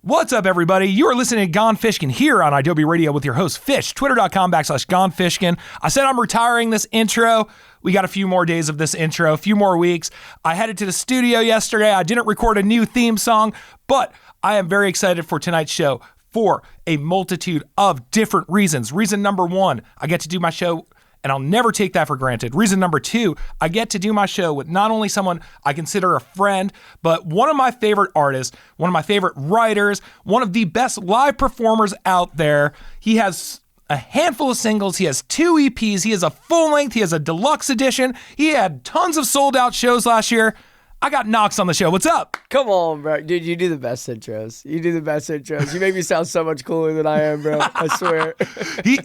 What's up, everybody? You are listening to Gone Fishkin here on idobi Radio with your host, Fish. Twitter.com/Gone Fishkin. I said I'm retiring this intro. We got a few more days of this intro, a few more weeks. I headed to the studio yesterday. I didn't record a new theme song, but I am very excited for tonight's show for a multitude of different reasons. Reason number one, I get to do my show, and I'll never take that for granted. Reason number two, I get to do my show with not only someone I consider a friend, but one of my favorite artists, one of my favorite writers, one of the best live performers out there. He has a handful of singles. He has 2 EPs. He has a full length. He has a deluxe edition. He had tons of sold out shows last year. I got Knox on the show. What's up? Come on, bro. Dude, you do the best intros. You make me sound so much cooler than I am, bro. I swear.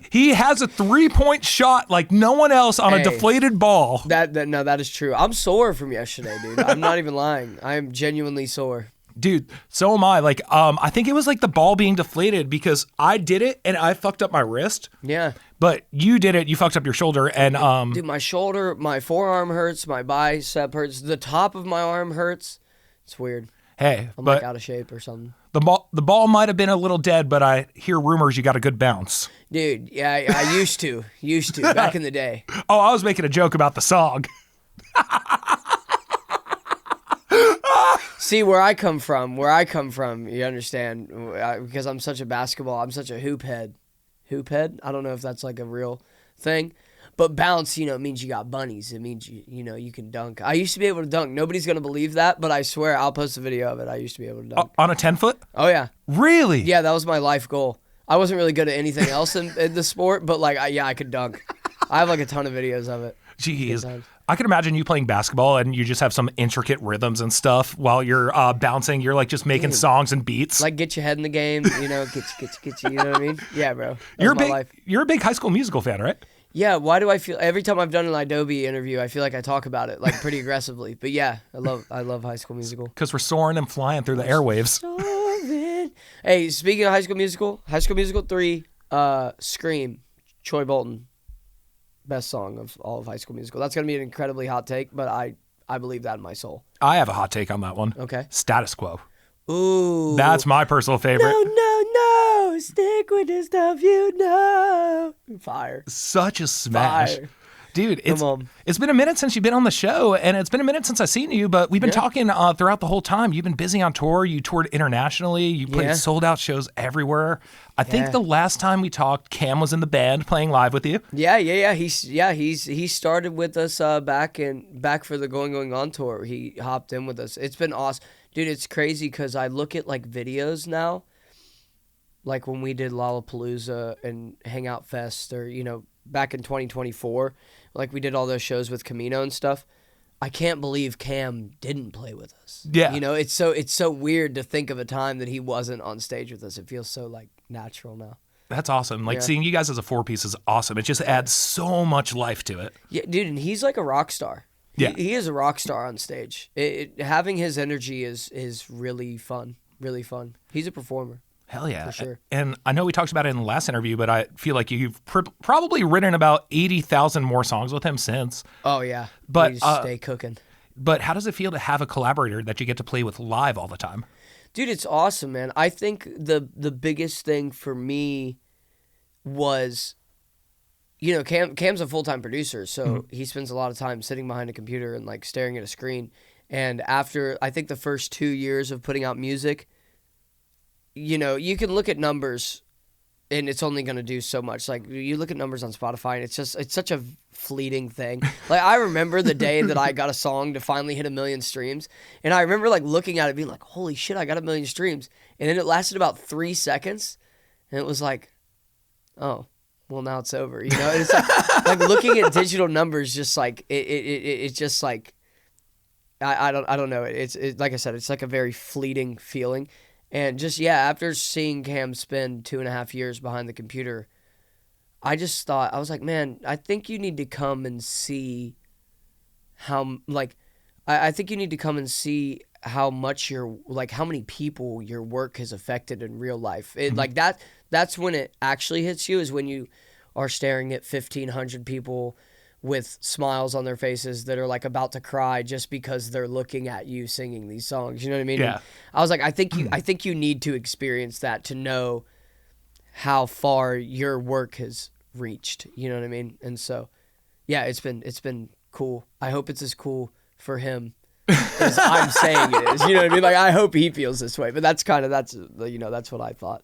He has a 3-point shot like no one else on a deflated ball. That is true. I'm sore from yesterday, dude. I'm not even lying. I am genuinely sore. Dude, so am I. Like, I think it was like the ball being deflated because I did it and I fucked up my wrist. Yeah. But you did it. You fucked up your shoulder and Dude, my shoulder, my forearm hurts, my bicep hurts, the top of my arm hurts. It's weird. Hey, I'm like out of shape or something. The ball might have been a little dead, but I hear rumors you got a good bounce. Dude, yeah, I used to back in the day. Oh, I was making a joke about the song. See, where I come from, you understand, because I'm such a hoop head. Hoop head? I don't know if that's like a real thing. But bounce, it means you got bunnies. It means, you can dunk. I used to be able to dunk. Nobody's going to believe that, but I swear, I'll post a video of it. I used to be able to dunk. On a 10-foot? Oh, yeah. Really? Yeah, that was my life goal. I wasn't really good at anything else in the sport, but I could dunk. I have like a ton of videos of it. Jeez. I can imagine you playing basketball and you just have some intricate rhythms and stuff while you're bouncing. You're like just making songs and beats. Like get your head in the game, get you, you know what I mean? Yeah, bro. You're a big High School Musical fan, right? Yeah, why do I feel every time I've done an idobi interview, I feel like I talk about it like pretty aggressively. But yeah, I love High School Musical. Because we're soaring and flying through the airwaves. Soaring. Hey, speaking of High School Musical 3, Scream, Troy Bolton. Best song of all of High School Musical. That's going to be an incredibly hot take, but I believe that in my soul. I have a hot take on that one. Okay. Status Quo. Ooh. That's my personal favorite. No. Stick with the stuff you know. Fire. Such a smash. Fire. Dude, it's been a minute since you've been on the show, and it's been a minute since I've seen you, but we've been talking throughout the whole time. You've been busy on tour. You toured internationally. You played sold-out shows everywhere. I think the last time we talked, Cam was in the band playing live with you. Yeah. He started with us back for the Going On tour. He hopped in with us. It's been awesome. Dude, it's crazy because I look at like videos now, like when we did Lollapalooza and Hangout Fest or, back in 2024, like we did all those shows with Camino and stuff. I can't believe Cam didn't play with us. Yeah. It's so weird to think of a time that he wasn't on stage with us. It feels so like natural now. That's awesome. Like seeing you guys as a 4-piece is awesome. It just adds so much life to it. Yeah, dude, and he's like a rock star. He is a rock star on stage. Having his energy is really fun. Really fun. He's a performer. Hell yeah. For sure. And I know we talked about it in the last interview, but I feel like you've probably written about 80,000 more songs with him since. Oh, yeah. But we just stay cooking. But how does it feel to have a collaborator that you get to play with live all the time? Dude, it's awesome, man. I think the biggest thing for me was, Cam's a full-time producer, so he spends a lot of time sitting behind a computer and like staring at a screen. And after, I think the first 2 years of putting out music, you can look at numbers and it's only going to do so much. Like you look at numbers on Spotify and it's such a fleeting thing. Like I remember the day that I got a song to finally hit 1 million streams. And I remember like looking at it being like, holy shit, I got 1 million streams. And then it lasted about 3 seconds and it was like, oh, well now it's over. And it's like looking at digital numbers, just like, it's just like, I don't know. It's like I said, it's like a very fleeting feeling. And just, after seeing Cam spend 2.5 years behind the computer, I just thought, I was like, man, I think you need to come and see how, I think you need to come and see how much how many people your work has affected in real life. Like that's when it actually hits you, is when you are staring at 1,500 people with smiles on their faces that are like about to cry just because they're looking at you singing these songs. You know what I mean? Yeah. And I was like, I think you need to experience that to know how far your work has reached. You know what I mean? And so, yeah, it's been cool. I hope it's as cool for him as I'm saying it is. You know what I mean? Like, I hope he feels this way. But that's what I thought.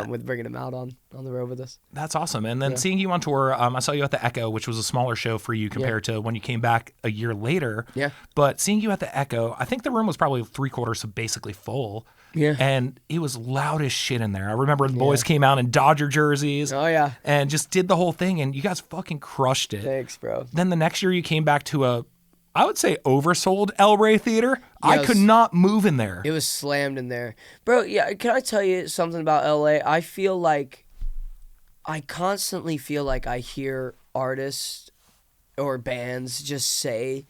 With bringing him out on the road with us. That's awesome. And then seeing you on tour, I saw you at the Echo, which was a smaller show for you compared to when you came back a year later. Yeah. But seeing you at the Echo, I think the room was probably 3/4 of basically full. Yeah. And it was loud as shit in there. I remember the boys came out in Dodger jerseys. Oh, yeah. And just did the whole thing, and you guys fucking crushed it. Thanks, bro. Then the next year you came back to I would say oversold El Rey Theater. I could not move in there. It was slammed in there. Bro, yeah, can I tell you something about LA? I constantly feel like I hear artists or bands just say,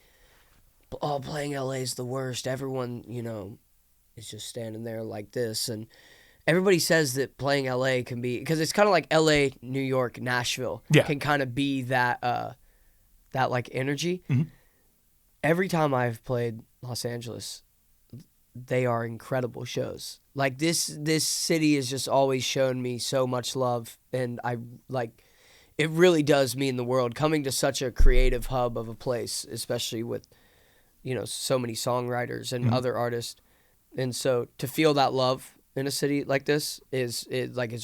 oh, playing LA is the worst. Everyone, is just standing there like this. And everybody says that playing LA can be, because it's kind of like LA, New York, Nashville. Yeah. Can kind of be that like energy. Mm-hmm. Every time I've played Los Angeles, they are incredible shows. Like this city has just always shown me so much love, and it really does mean the world coming to such a creative hub of a place, especially with, so many songwriters and other artists. And so to feel that love in a city like this is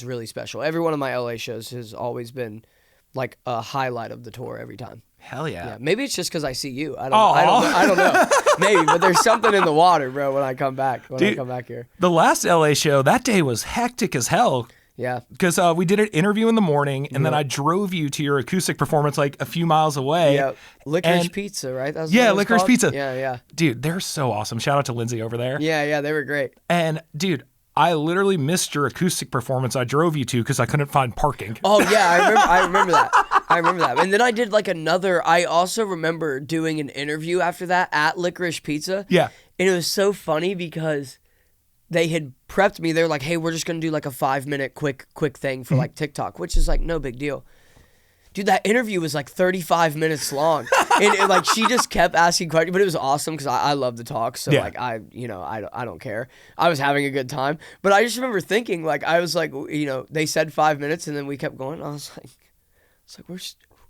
really special. Every one of my LA shows has always been like a highlight of the tour every time. Hell yeah. Maybe it's just because I see you. I don't know. Maybe, but there's something in the water, bro, when I come back. I come back here. The last LA show, that day was hectic as hell. Yeah. Because we did an interview in the morning, and then I drove you to your acoustic performance like a few miles away. Yeah. Licorice Pizza, right? That was Licorice Pizza. Yeah. Dude, they're so awesome. Shout out to Lindsay over there. Yeah, they were great. And, dude, I literally missed your acoustic performance I drove you to because I couldn't find parking. Oh, yeah, I remember that. And then I did I also remember doing an interview after that at Licorice Pizza. Yeah. And it was so funny because they had prepped me. They're like, hey, we're just going to do like a 5-minute quick thing for like TikTok, which is like no big deal. Dude, that interview was like 35 minutes long. and like she just kept asking questions, but it was awesome because I love to talk. So like I don't care. I was having a good time. But I just remember thinking I was like, they said 5 minutes and then we kept going. I was like, we're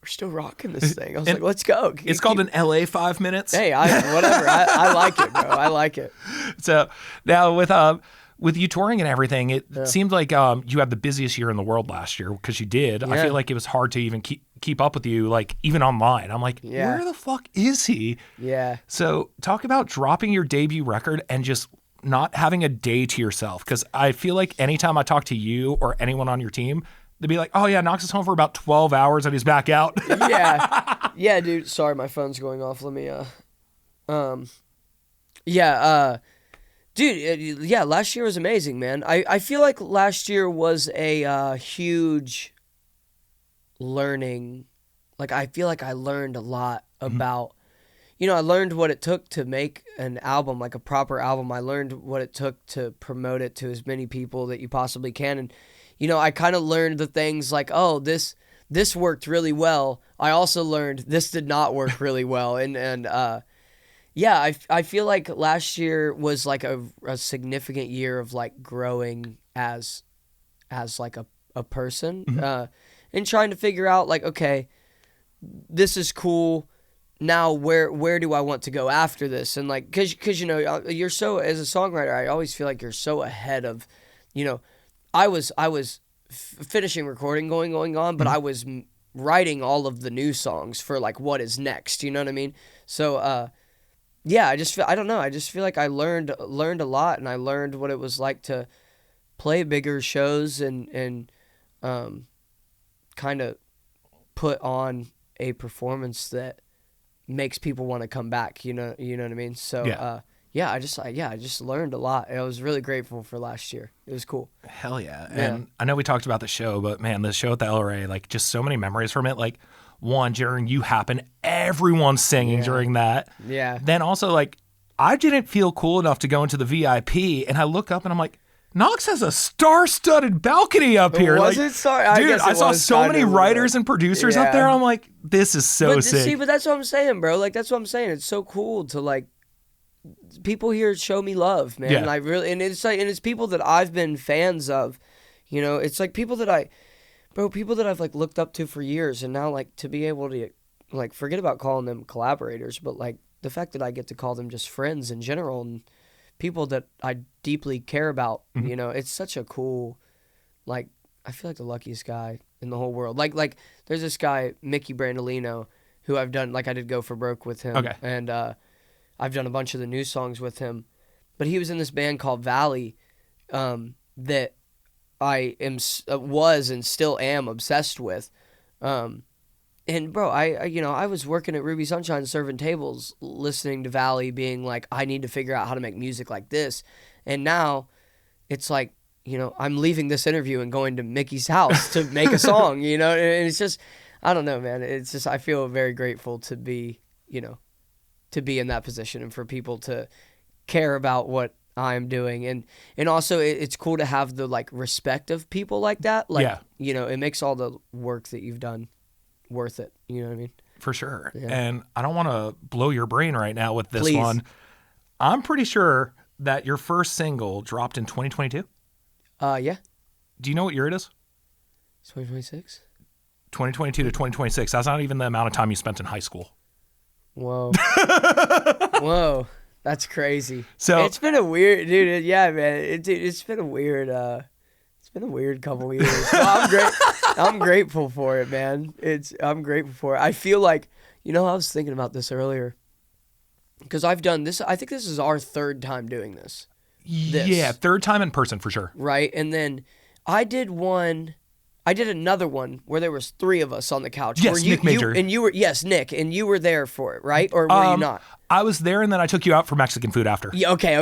still rocking this thing. I was like, let's go. It's called an LA 5 minutes. Hey, whatever. I like it, bro. I like it. So now with you touring and everything, it seemed like you had the busiest year in the world last year because you did. Yeah. I feel like it was hard to even keep up with you, like even online. I'm like, where the fuck is he? Yeah. So talk about dropping your debut record and just not having a day to yourself. Because I feel like anytime I talk to you or anyone on your team, they'd be like, oh yeah, Knox is home for about 12 hours and he's back out. Yeah, dude. Sorry, my phone's going off. Let me, dude, last year was amazing, man. I feel like last year was a huge learning. Like, I feel like I learned a lot about, I learned what it took to make an album, like a proper album. I learned what it took to promote it to as many people that you possibly can. And, I kind of learned the things like, oh, this worked really well. I also learned this did not work really well. I feel like last year was like a significant year of like growing as like a person, and trying to figure out like, okay, this is cool. Now where do I want to go after this? And like, cause you're so, as a songwriter, I always feel like you're so ahead of, I was finishing recording going on, but I was writing all of the new songs for like what is next. You know what I mean? So, I just feel, I don't know. I just feel like I learned a lot, and I learned what it was like to play bigger shows and kind of put on a performance that makes people want to come back. You know what I mean? So, I just learned a lot. I was really grateful for last year. It was cool. Hell yeah. And I know we talked about the show, but man, the show at the El Rey, like just so many memories from it. Like, one, during You Happen, everyone's singing during that. Yeah. Then also, like, I didn't feel cool enough to go into the VIP, and I look up and I'm like, Knox has a star-studded balcony up here. Was it star? Dude, I saw so many writers and producers up there. I'm like, this is so sick. See, but that's what I'm saying, bro. Like, that's what I'm saying. It's so cool to, like, people here show me love, man. Yeah. And it's like, and it's people that I've been fans of. You know, it's like people that I've like looked up to for years, and now like to be able to like forget about calling them collaborators, but like the fact that I get to call them just friends in general and people that I deeply care about, you know, it's such a cool, like, I feel like the luckiest guy in the whole world. Like there's this guy, Mickey Brandolino, who I've done, like I did Go for Broke with him. Okay. And I've done a bunch of the new songs with him. But he was in this band called Valley that I was and still am obsessed with. And bro, I was working at Ruby Sunshine serving tables, listening to Valley, being like, I need to figure out how to make music like this. And now it's like, you know, I'm leaving this interview and going to Mickey's house to make a song, you know? And it's just, I don't know, man. It's just, I feel very grateful to be, you know, to be in that position and for people to care about what I'm doing. And also it's cool to have the like respect of people like that. Like, you know, it makes all the work that you've done worth it. You know what I mean? For sure. Yeah. And I don't want to blow your brain right now with this Please. one. I'm pretty sure that your first single dropped in 2022. Yeah. Do you know what year it is? 2026? 2022 to 2026. That's not even the amount of time you spent in high school. Whoa. Whoa. That's crazy. So it's been a weird, dude. Yeah, man. It's been a weird, couple years. Well, I'm grateful for it, man. I'm grateful for it. I feel like, you know, I was thinking about this earlier because I've done this. I think this is our third time doing this. Yeah, third time in person for sure. Right. And then I did another one where there was three of us on the couch. Yes, Nick Major. Nick, and you were there for it, right? Or were you not? I was there, and then I took you out for Mexican food after. Yeah, okay.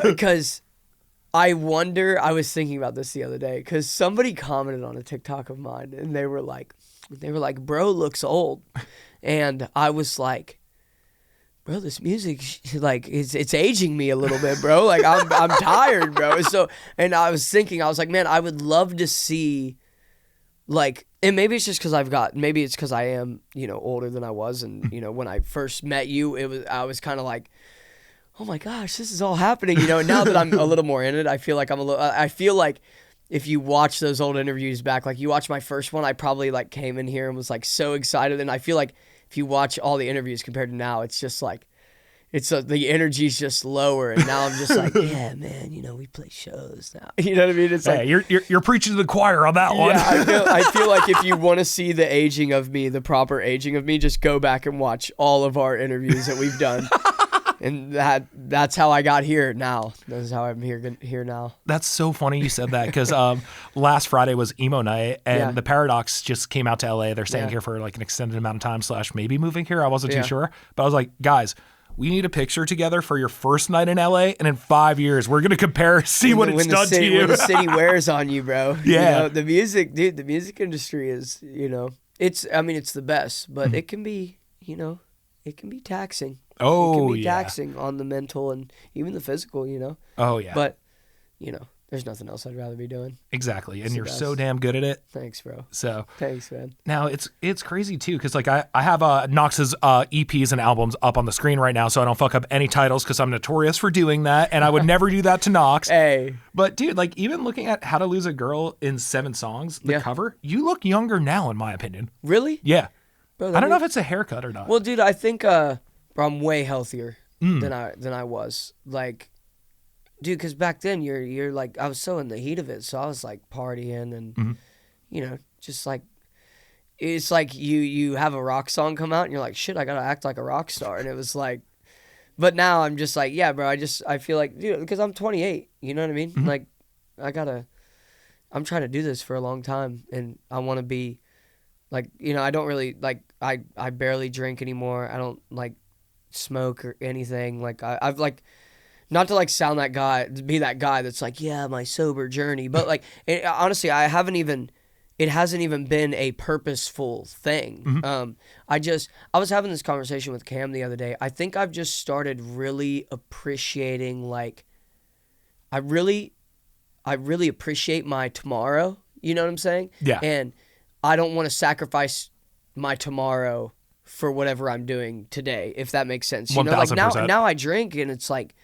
Because I was thinking about this the other day, because somebody commented on a TikTok of mine, and they were like, bro looks old. And I was like, bro, this music, like, it's aging me a little bit, bro. Like, I'm tired, bro. So, and I was like, man, I would love to see, like, and maybe it's just because maybe it's because I am, you know, older than I was. And, you know, when I first met you, I was kind of like, oh my gosh, this is all happening, you know. And now that I'm a little more in it, I feel like if you watch those old interviews back, like you watch my first one, I probably like came in here and was like so excited. And I feel like if you watch all the interviews compared to now, it's just like, the energy's just lower, and now I'm just like, yeah, man, you know, we play shows now. You know what I mean? It's like you're preaching to the choir on that one. Yeah, I feel like if you want to see the aging of me, the proper aging of me, just go back and watch all of our interviews that we've done. And that's how I got here now. That's how I'm here now. That's so funny you said that, because last Friday was emo night, and the Paradox just came out to LA. They're staying here for like an extended amount of time / maybe moving here. I wasn't too sure, but I was like, guys, we need a picture together for your first night in LA, and in 5 years, we're going to compare, see what it's done to you. When the city wears on you, bro. Yeah. You know, the music industry is, you know, it's the best, but it can be, you know, it can be taxing. Oh, it can be taxing on the mental and even the physical, you know. Oh, yeah. But, you know, there's nothing else I'd rather be doing. Exactly. And you're so damn good at it. Thanks, bro. So thanks, man. Now it's crazy too, because like I have Knox's EPs and albums up on the screen right now, so I don't fuck up any titles, because I'm notorious for doing that, and I would never do that to Knox. Hey. But dude, like even looking at How to Lose a Girl in 7 songs, the cover, you look younger now, in my opinion. Really? Yeah. Bro, I don't know if it's a haircut or not. Well, dude, I think I'm way healthier than I was. Like, dude, because back then you're like, I was so in the heat of it, so I was like partying and you know, just like, it's like you have a rock song come out and you're like, shit, I gotta act like a rock star. And it was like, but now I'm just like, yeah, bro, I feel like, dude, because I'm 28, you know what I mean? Like, I'm trying to do this for a long time, and I want to be like, you know, I don't really like, I barely drink anymore. I don't like smoke or anything. Like I've like, not to like sound that guy, be that guy that's like, yeah, my sober journey, but like, honestly, it hasn't even been a purposeful thing. I was having this conversation with Cam the other day. I think I've just started really appreciating, like, I really I really appreciate my tomorrow. You know what I'm saying? Yeah. And I don't want to sacrifice my tomorrow for whatever I'm doing today, if that makes sense. You know, like 1000%. now I drink and it's like,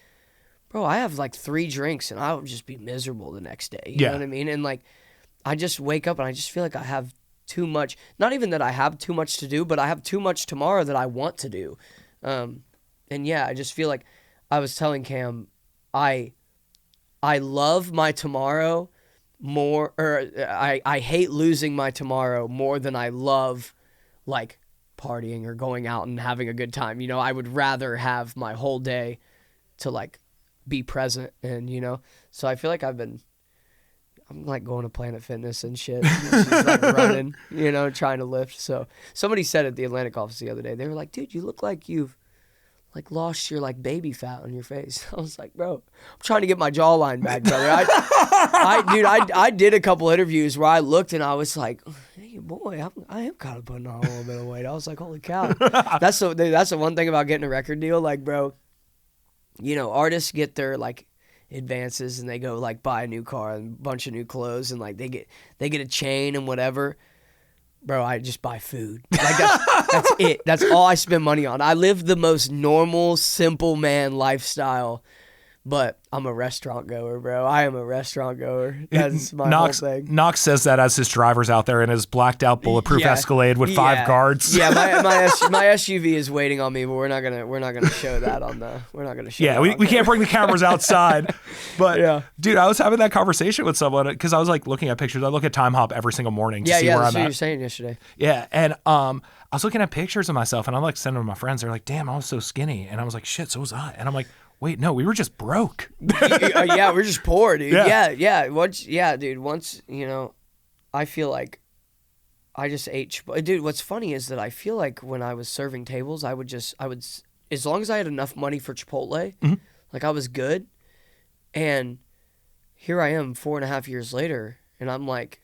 bro, I have like 3 drinks and I'll just be miserable the next day. You know what I mean? And like, I just wake up and I just feel like I have too much, not even that I have too much to do, but I have too much tomorrow that I want to do. And yeah, I just feel like I was telling Cam, I love my tomorrow more, or I hate losing my tomorrow more than I love like partying or going out and having a good time. You know, I would rather have my whole day to like be present, and you know, so I feel like I'm like going to Planet Fitness and shit. She's like running, you know, trying to lift. So somebody said at the Atlantic office the other day, they were like, dude, you look like you've like lost your like baby fat on your face. I was like, bro, I'm trying to get my jawline back, brother. I did a couple interviews where I looked and I was like, hey boy, I am kind of putting on a little bit of weight. I was like, holy cow. That's the one thing about getting a record deal. Like, bro, you know, artists get their like advances and they go like buy a new car and a bunch of new clothes and like they get a chain and whatever. Bro, I just buy food. Like that's it. That's all I spend money on. I live the most normal, simple man lifestyle, but I'm a restaurant goer, bro. I am a restaurant goer. That's my whole thing. Knox says that as his driver's out there in his blacked out bulletproof Escalade with 5 guards. Yeah, my SUV is waiting on me, but we're not gonna show that on the. We're not gonna show. Yeah, we can't bring the cameras outside. But yeah, dude, I was having that conversation with someone because I was like looking at pictures. I look at Time Hop every single morning to see where I'm at. That's what you were saying yesterday. Yeah, and I was looking at pictures of myself, and I'm like sending them to my friends. They're like, "Damn, I was so skinny," and I was like, "Shit, so was I." And I'm like, wait, no, we were just broke. Yeah, we're just poor, dude. Yeah. Once, you know, I feel like I just ate. Dude, what's funny is that I feel like when I was serving tables, I would, as long as I had enough money for Chipotle, like I was good. And here I am 4.5 years later, and I'm like,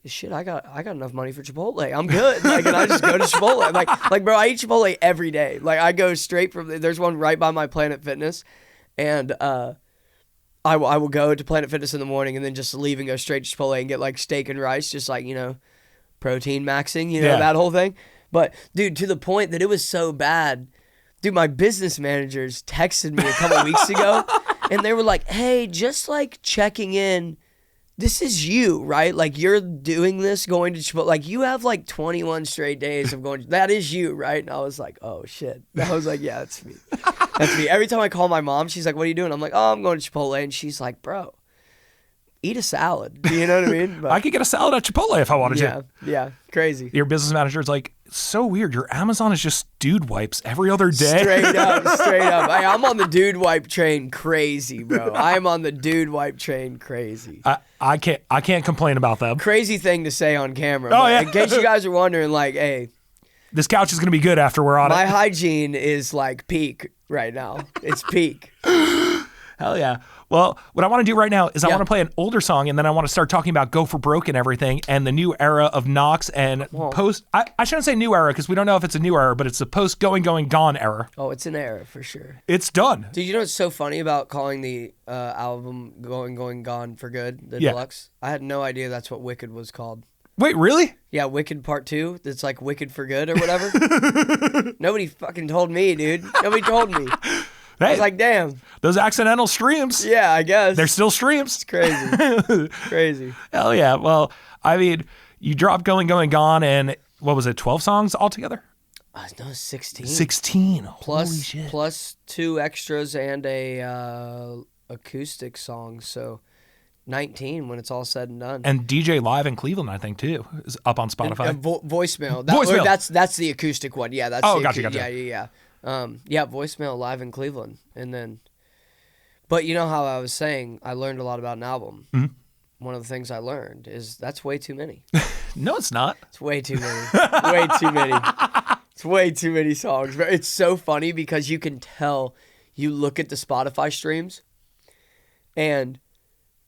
shit, I got enough money for Chipotle. I'm good. Like, and I just go to Chipotle. Like, bro, I eat Chipotle every day. Like, I go straight there's one right by my Planet Fitness, and I will go to Planet Fitness in the morning and then just leave and go straight to Chipotle and get like steak and rice, just like, you know, protein maxing, you know, that whole thing. But dude, to the point that it was so bad, dude, my business managers texted me a couple weeks ago, and they were like, hey, just like checking in. This is you, right? Like, you're doing this, going to Chipotle. Like, you have, like, 21 straight days of going. That is you, right? And I was like, oh, shit. I was like, yeah, that's me. That's me. Every time I call my mom, she's like, what are you doing? I'm like, oh, I'm going to Chipotle. And she's like, bro, eat a salad. You know what I mean? But, I could get a salad at Chipotle if I wanted to. Yeah, crazy. Your business manager's like, so weird. Your Amazon is just dude wipes every other day. Straight up. I'm on the dude wipe train crazy, bro. I am on the dude wipe train crazy. I can't complain about them. Crazy thing to say on camera. Oh, yeah. In case you guys are wondering, like, hey, this couch is going to be good after we're on my it. My hygiene is like peak right now. It's peak. Hell yeah. Well, what I want to do right now is I want to play an older song, and then I want to start talking about Go For Broke and everything, and the new era of Knox and post. I shouldn't say new era because we don't know if it's a new era, but it's the post Going Gone era. Oh, it's an era for sure. It's done. Dude, you know what's so funny about calling the album Going Gone for Good, the deluxe? I had no idea that's what Wicked was called. Wait, really? Yeah, Wicked Part 2. It's like Wicked for Good or whatever. Nobody fucking told me, dude. Nobody told me. Hey, I was like, damn. Those accidental streams. Yeah, I guess. They're still streams. It's crazy. Crazy. Hell yeah. Well, I mean, you dropped Going Gone, and what was it, 12 songs altogether? No, 16. 16. Holy shit. Plus 2 extras and a acoustic song, so 19 when it's all said and done. And DJ Live in Cleveland, I think, too, is up on Spotify. And voicemail. Voicemail. That's the acoustic one. Yeah, that's gotcha. Yeah. Voicemail Live in Cleveland. And then, but you know how I was saying I learned a lot about an album. Mm-hmm. One of the things I learned is that's way too many. No, it's not. It's way too many. Way too many. It's way too many songs. It's so funny because you can tell, you look at the Spotify streams and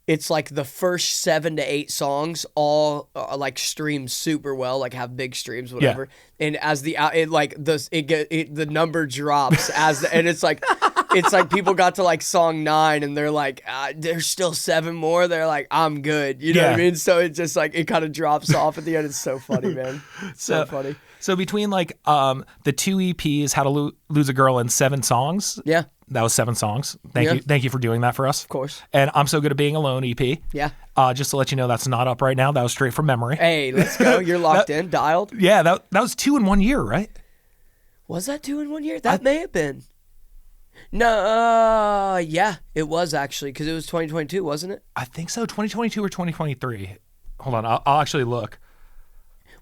it's like the first 7 to 8 songs all like stream super well, like have big streams, whatever. Yeah. And as the number drops and it's like it's like people got to like song 9 and they're like, there's still 7 more. They're like, I'm good. You know what I mean? So it's just like, it kind of drops off at the end. It's so funny, man. So funny. So between like the 2 EPs, How to Lose a Girl, and 7 songs. Yeah. That was 7 songs. Thank you for doing that for us. Of course. And I'm So Good at Being Alone EP. Yeah. Just to let you know, that's not up right now. That was straight from memory. Hey, let's go. You're locked in, dialed. Yeah, that was 2 in 1 year, right? Was that 2 in 1 year? That may have been. No, yeah, it was actually, because it was 2022, wasn't it? I think so. 2022 or 2023. Hold on, I'll actually look.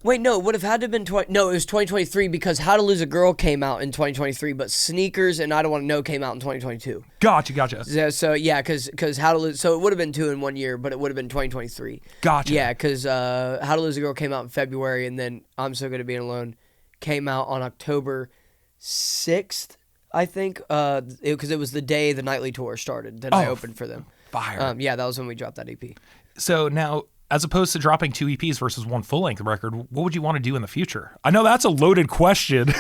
Wait, no, it would have had to have been no, it was 2023 because How to Lose a Girl came out in 2023, but Sneakers and I Don't Want to Know came out in 2022. Gotcha. So yeah, because How to Lose, so it would have been 2 in 1 year, but it would have been 2023. Gotcha. Yeah, because How to Lose a Girl came out in February, and then I'm So Good at Being Alone came out on October 6th, I think, because it was the day the nightly tour started that I opened for them. Fire. Yeah, that was when we dropped that EP. So now, as opposed to dropping 2 EPs versus 1 full-length record, what would you want to do in the future? I know that's a loaded question.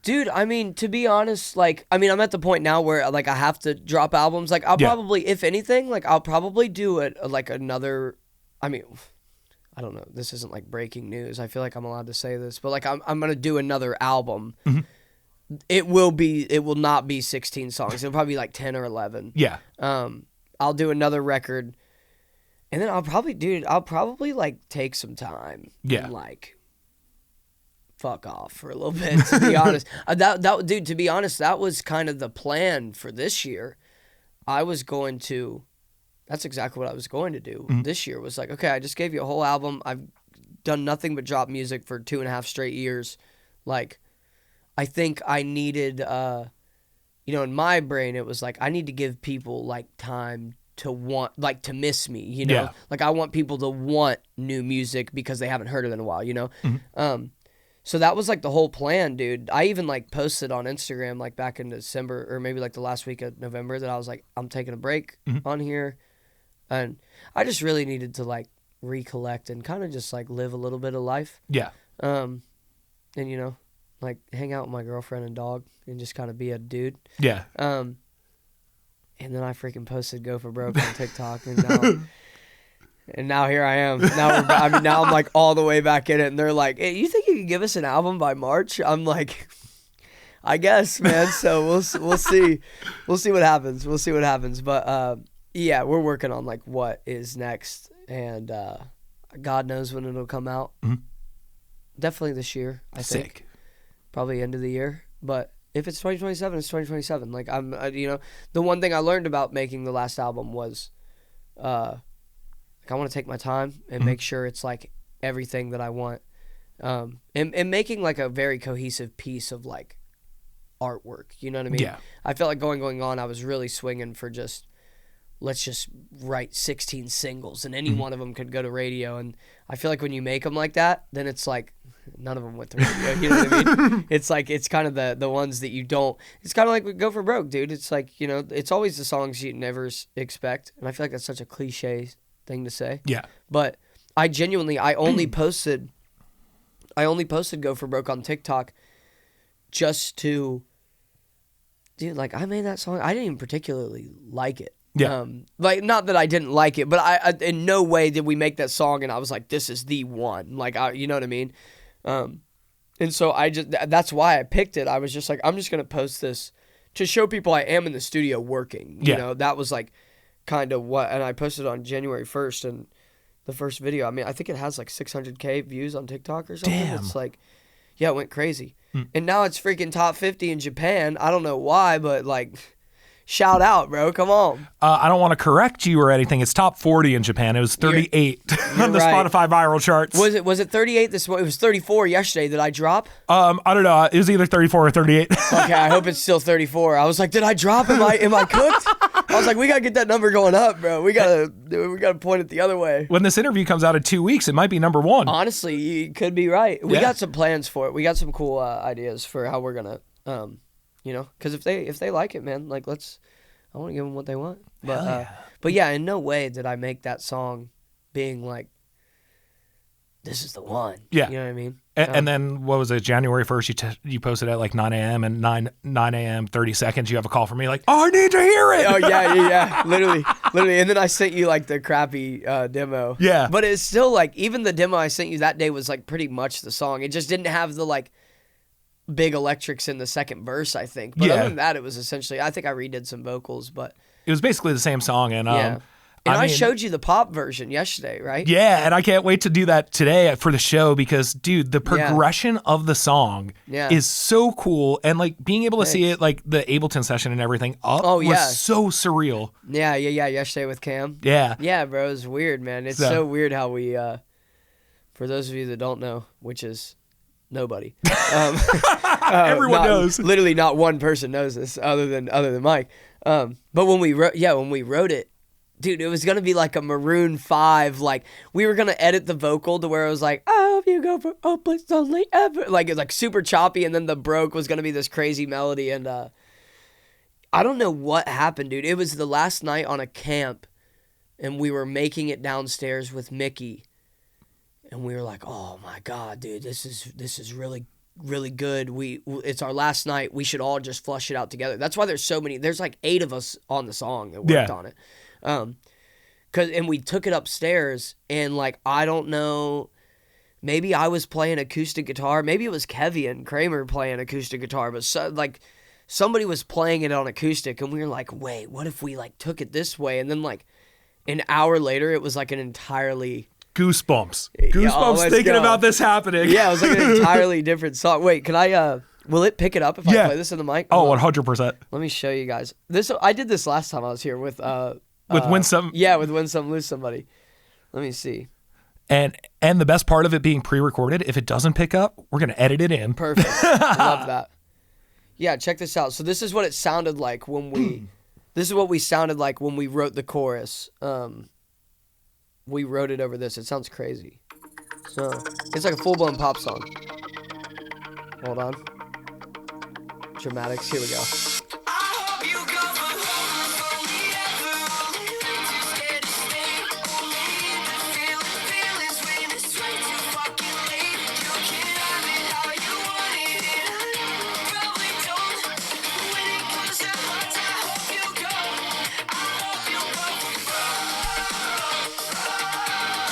Dude, I mean, to be honest, like, I mean, I'm at the point now where, like, I have to drop albums. Like, I'll probably, if anything, like, I'll probably do another, I mean, I don't know. This isn't, like, breaking news. I feel like I'm allowed to say this. But, like, I'm going to do another album. Mm-hmm. It will not be 16 songs. It'll probably be, like, 10 or 11. Yeah. I'll do another record. And then I'll probably like take some time and like fuck off for a little bit, to be honest. Dude, to be honest, that was kind of the plan for this year. That's exactly what I was going to do this year. Was like, okay, I just gave you a whole album. I've done nothing but drop music for 2.5 straight years. Like, I think I needed, in my brain, it was like, I need to give people like time to want, like, to miss me, you know? Yeah. Like, I want people to want new music because they haven't heard it in a while, you know? Mm-hmm. So that was, like, the whole plan, dude. I even, like, posted on Instagram, like, back in December, or maybe, like, the last week of November, that I was like, I'm taking a break on here. And I just really needed to, like, recollect and kind of just, like, live a little bit of life. Yeah. And, you know, like, hang out with my girlfriend and dog and just kind of be a dude. Yeah. And then I freaking posted "Go for Broke" on TikTok, and now here I am. Now I'm like all the way back in it, and they're like, "Hey, you think you can give us an album by March?" I'm like, "I guess, man." So we'll see what happens. But yeah, we're working on like what is next, and God knows when it'll come out. Mm-hmm. Definitely this year, I think. Probably end of the year, but. If it's 2027, it's 2027. Like, the one thing I learned about making the last album was, I want to take my time and make sure it's like everything that I want, and making like a very cohesive piece of like artwork. You know what I mean? Yeah. I felt like going on. I was really swinging for just let's just write 16 singles and any one of them could go to radio. And I feel like when you make them like that, then it's like none of them went to radio. You know what I mean? It's like, it's kind of the ones that you don't, it's kind of like Go for Broke, dude. It's like, you know, it's always the songs you never expect. And I feel like that's such a cliche thing to say. Yeah. But I only posted Go for Broke on TikTok just to, dude, like I made that song. I didn't even particularly like it. Yeah. Like, not that I didn't like it, but I in no way did we make that song and I was like, this is the one. Like, you know what I mean? And so that's why I picked it. I was just like, I'm just going to post this to show people I am in the studio working. You know, that was like kind of what, and I posted on January 1st and the first video, I mean, I think it has like 600K views on TikTok or something. Damn. It's like, yeah, it went crazy. And now it's freaking top 50 in Japan. I don't know why, but like, shout out, bro. Come on. I don't want to correct you or anything. It's top 40 in Japan. It was 38 on the right. Spotify viral charts. Was it 38 this morning? It was 34 yesterday. Did I drop? I don't know. It was either 34 or 38. Okay, I hope it's still 34. I was like, did I drop? Am I cooked? I was like, we gotta get that number going up, bro. We gotta point it the other way. When this interview comes out in 2 weeks, it might be number 1. Honestly, you could be right. We got some plans for it. We got some cool ideas for how we're gonna, you know, because if they like it, man, like I want to give them what they want. But yeah, in no way did I make that song being like, this is the one. Yeah. You know what I mean? And then what was it? January 1st, you posted at like 9 a.m. and 9 a.m. 30 seconds. You have a call from me like, oh, I need to hear it. Oh yeah. Literally. And then I sent you like the crappy demo. Yeah. But it's still like, even the demo I sent you that day was like pretty much the song. It just didn't have the like big electrics in the second verse, I think. But other than that, it was essentially, I think I redid some vocals, but it was basically the same song. And yeah. And I showed you the pop version yesterday, right? Yeah, and I can't wait to do that today for the show because, dude, the progression of the song is so cool. And, like, being able to see it, like, the Ableton session and everything was so surreal. Yeah, yesterday with Cam. Yeah. Yeah, bro, it's weird, man. It's so weird how we, for those of you that don't know, which is nobody. Everyone knows. Literally not one person knows this other than Mike. But when we wrote it, dude, it was going to be like a Maroon 5, like, we were going to edit the vocal to where it was like, I hope you go for hopeless only ever. Like, it was like super choppy, and then the broke was going to be this crazy melody, and I don't know what happened, dude. It was the last night on a camp, and we were making it downstairs with Mickey, and we were like, oh my God, dude, this is really, really good. It's our last night. We should all just flush it out together. That's why there's like 8 of us on the song that worked on it. And we took it upstairs, and like, I don't know, maybe I was playing acoustic guitar, maybe it was Kevy and Kramer playing acoustic guitar, but somebody was playing it on acoustic, and we were like, wait, what if we like took it this way? And then like an hour later, it was like an entirely goosebumps let's thinking go. about this happening. Yeah, it was like an entirely different song. Wait, can I will it pick it up if I play this in the mic? Oh, 100%. Let me show you guys. I did this last time I was here with Win Some. Yeah, with Win Some, Lose Somebody. Let me see. And the best part of it being pre-recorded, if it doesn't pick up, we're going to edit it in. Perfect. I love that. Yeah, check this out. So this is what it sounded like when we wrote the chorus. We wrote it over this. It sounds crazy. So it's like a full-blown pop song. Hold on. Dramatics. Here we go.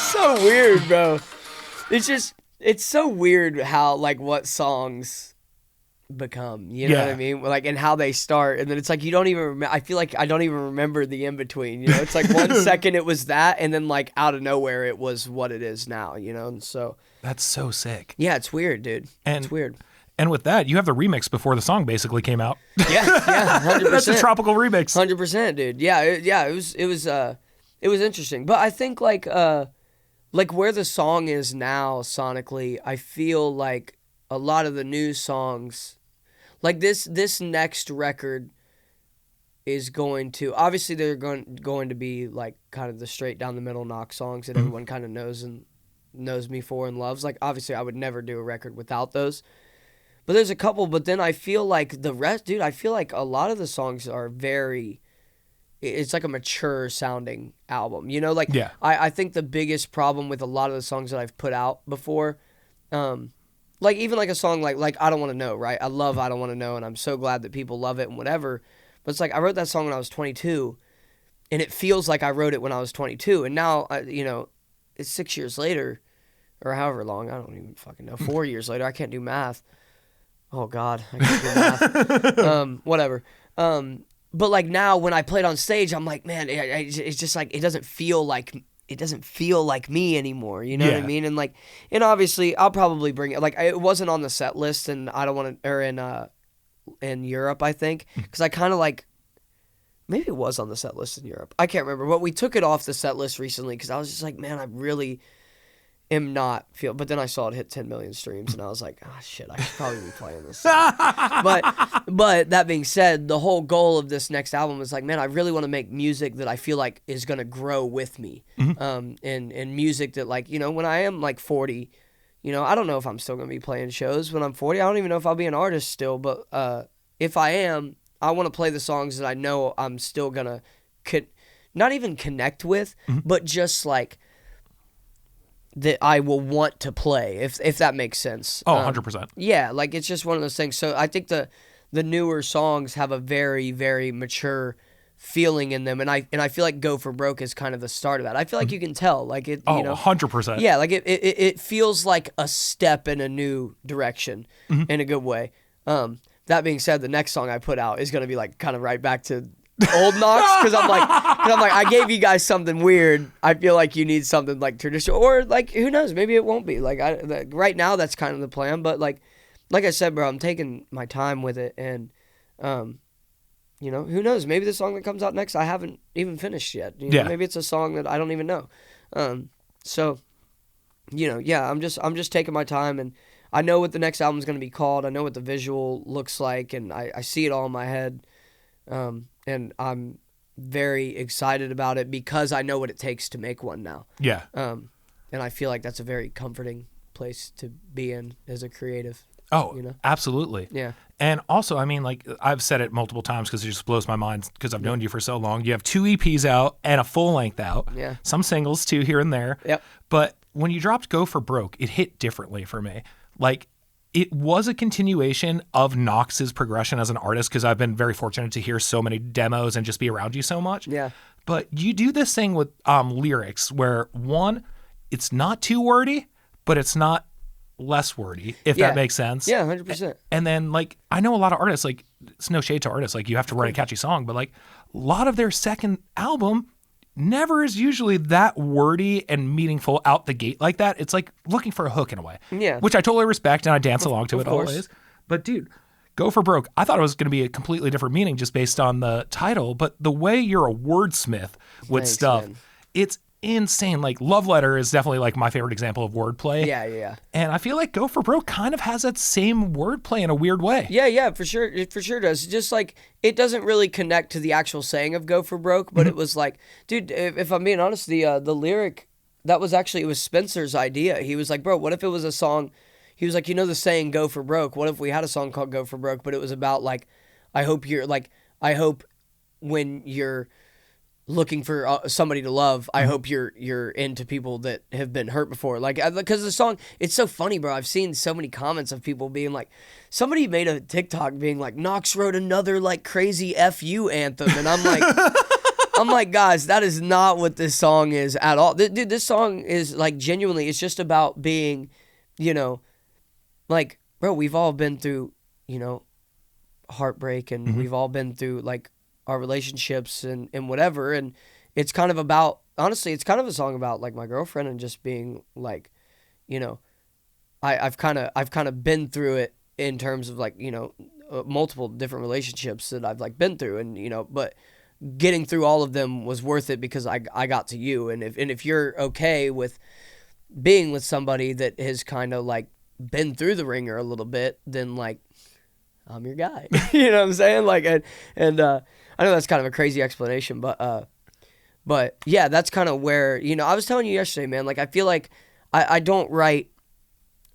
So weird, bro. It's so weird how, like, what songs become, you know what I mean? Like, and how they start, and then it's like you don't even remember. I feel like I don't even remember the in between, you know? It's like 1 second it was that, and then like out of nowhere it was what it is now, you know? And so that's so sick. Yeah, it's weird, dude. It's weird. And with that, you have the remix before the song basically came out. Yeah, 100%. That's a tropical remix. 100%, dude. Yeah, it was interesting, but I think like where the song is now sonically, I feel like a lot of the new songs, like this next record is going to, obviously they're going to be like kind of the straight down the middle Knox songs that everyone kind of knows me for and loves. Like, obviously I would never do a record without those, but there's a couple. But then I feel like the rest, dude, I feel like a lot of the songs are it's like a mature sounding album, you know? Like, yeah. I think the biggest problem with a lot of the songs that I've put out before, like even like a song like I Don't Want to Know, right? I love I Don't Want to Know, and I'm so glad that people love it and whatever. But it's like I wrote that song when I was 22, and it feels like I wrote it when I was 22. And now, you know, it's 6 years later, or however long, I don't even fucking know, 4 years later. I can't do math. Oh, God, I can't do math. Whatever. But like now when I play it on stage, I'm like, man, it's just like, it doesn't feel like me anymore. You know what I mean? And like, and obviously I'll probably bring it, like it wasn't on the set list, and I don't want to, or in Europe, I think, because I kind of like, maybe it was on the set list in Europe. I can't remember, but we took it off the set list recently because I was just like, man, I really am not but then I saw it hit 10 million streams, and I was like, oh shit, I should probably be playing this. But that being said, the whole goal of this next album is like, man, I really want to make music that I feel like is going to grow with me. And music that, like, you know, when I am like 40, you know, I don't know if I'm still going to be playing shows when I'm 40. I don't even know if I'll be an artist still, but if I am, I want to play the songs that I know I'm still going to not even connect with, but just like that I will want to play, if that makes sense. Oh, 100%. Yeah, like it's just one of those things. So I think the newer songs have a very, very mature feeling in them, and I feel like Go for Broke is kind of the start of that. I feel like you can tell, like it. Oh, You know, 100%. yeah, like it feels like a step in a new direction in a good way. That being said, the next song I put out is gonna be like kind of right back to old Knox, because I'm like I gave you guys something weird. I feel like you need something like traditional, or like who knows, maybe it won't be. Like right now that's kind of the plan, but like I said, bro, I'm taking my time with it, and you know, who knows? Maybe the song that comes out next I haven't even finished yet. You know, maybe it's a song that I don't even know. So, you know, yeah, I'm just taking my time, and I know what the next album's going to be called. I know what the visual looks like, and I see it all in my head. And I'm very excited about it because I know what it takes to make one now. Yeah. And I feel like that's a very comforting place to be in as a creative. Oh, you know? Absolutely. Yeah. And also, I mean, like I've said it multiple times because it just blows my mind because I've known you for so long. You have 2 EPs out and a full length out. Yeah. Some singles too here and there. Yep. But when you dropped Go for Broke, it hit differently for me. Like it was a continuation of Knox's progression as an artist because I've been very fortunate to hear so many demos and just be around you so much. Yeah. But you do this thing with lyrics where one, it's not too wordy, but it's not less wordy, if that makes sense. Yeah, 100%. And then, like, I know a lot of artists, like, it's no shade to artists, like, you have to write a catchy song, but, like, a lot of their second album never is usually that wordy and meaningful out the gate like that. It's like looking for a hook in a way. Yeah. Which I totally respect, and I dance along to it course. always. But, dude, Go for Broke, I thought it was going to be a completely different meaning just based on the title, but the way you're a wordsmith with Thanks, stuff, man. it's insane. Like Love Letter is definitely like my favorite example of wordplay. Yeah. And I feel like Go for Broke kind of has that same wordplay in a weird way. Yeah, for sure. It for sure does. Just like it doesn't really connect to the actual saying of "Go for Broke," but it was like, dude, if I'm being honest, the lyric that was actually, it was Spencer's idea. He was like, bro, what if it was a song? He was like, you know the saying "Go for Broke." What if we had a song called "Go for Broke," but it was about like, I hope when you're looking for somebody to love, I hope you're into people that have been hurt before. Like, because the song, it's so funny, bro. I've seen so many comments of people being like, somebody made a TikTok being like, Knox wrote another like crazy FU anthem, and I'm like, guys, that is not what this song is at all. Dude, this song is like genuinely, it's just about being, you know, like, bro, we've all been through, you know, heartbreak, and we've all been through like our relationships and whatever, and it's kind of about, honestly, it's kind of a song about like my girlfriend and just being like, you know, I've kind of been through it in terms of like, you know, multiple different relationships that I've like been through, and you know, but getting through all of them was worth it because I got to you, and if you're okay with being with somebody that has kind of like been through the ringer a little bit, then like I'm your guy. You know what I'm saying? Like, and I know that's kind of a crazy explanation, but yeah, that's kind of where, you know, I was telling you yesterday, man, like I feel like I don't write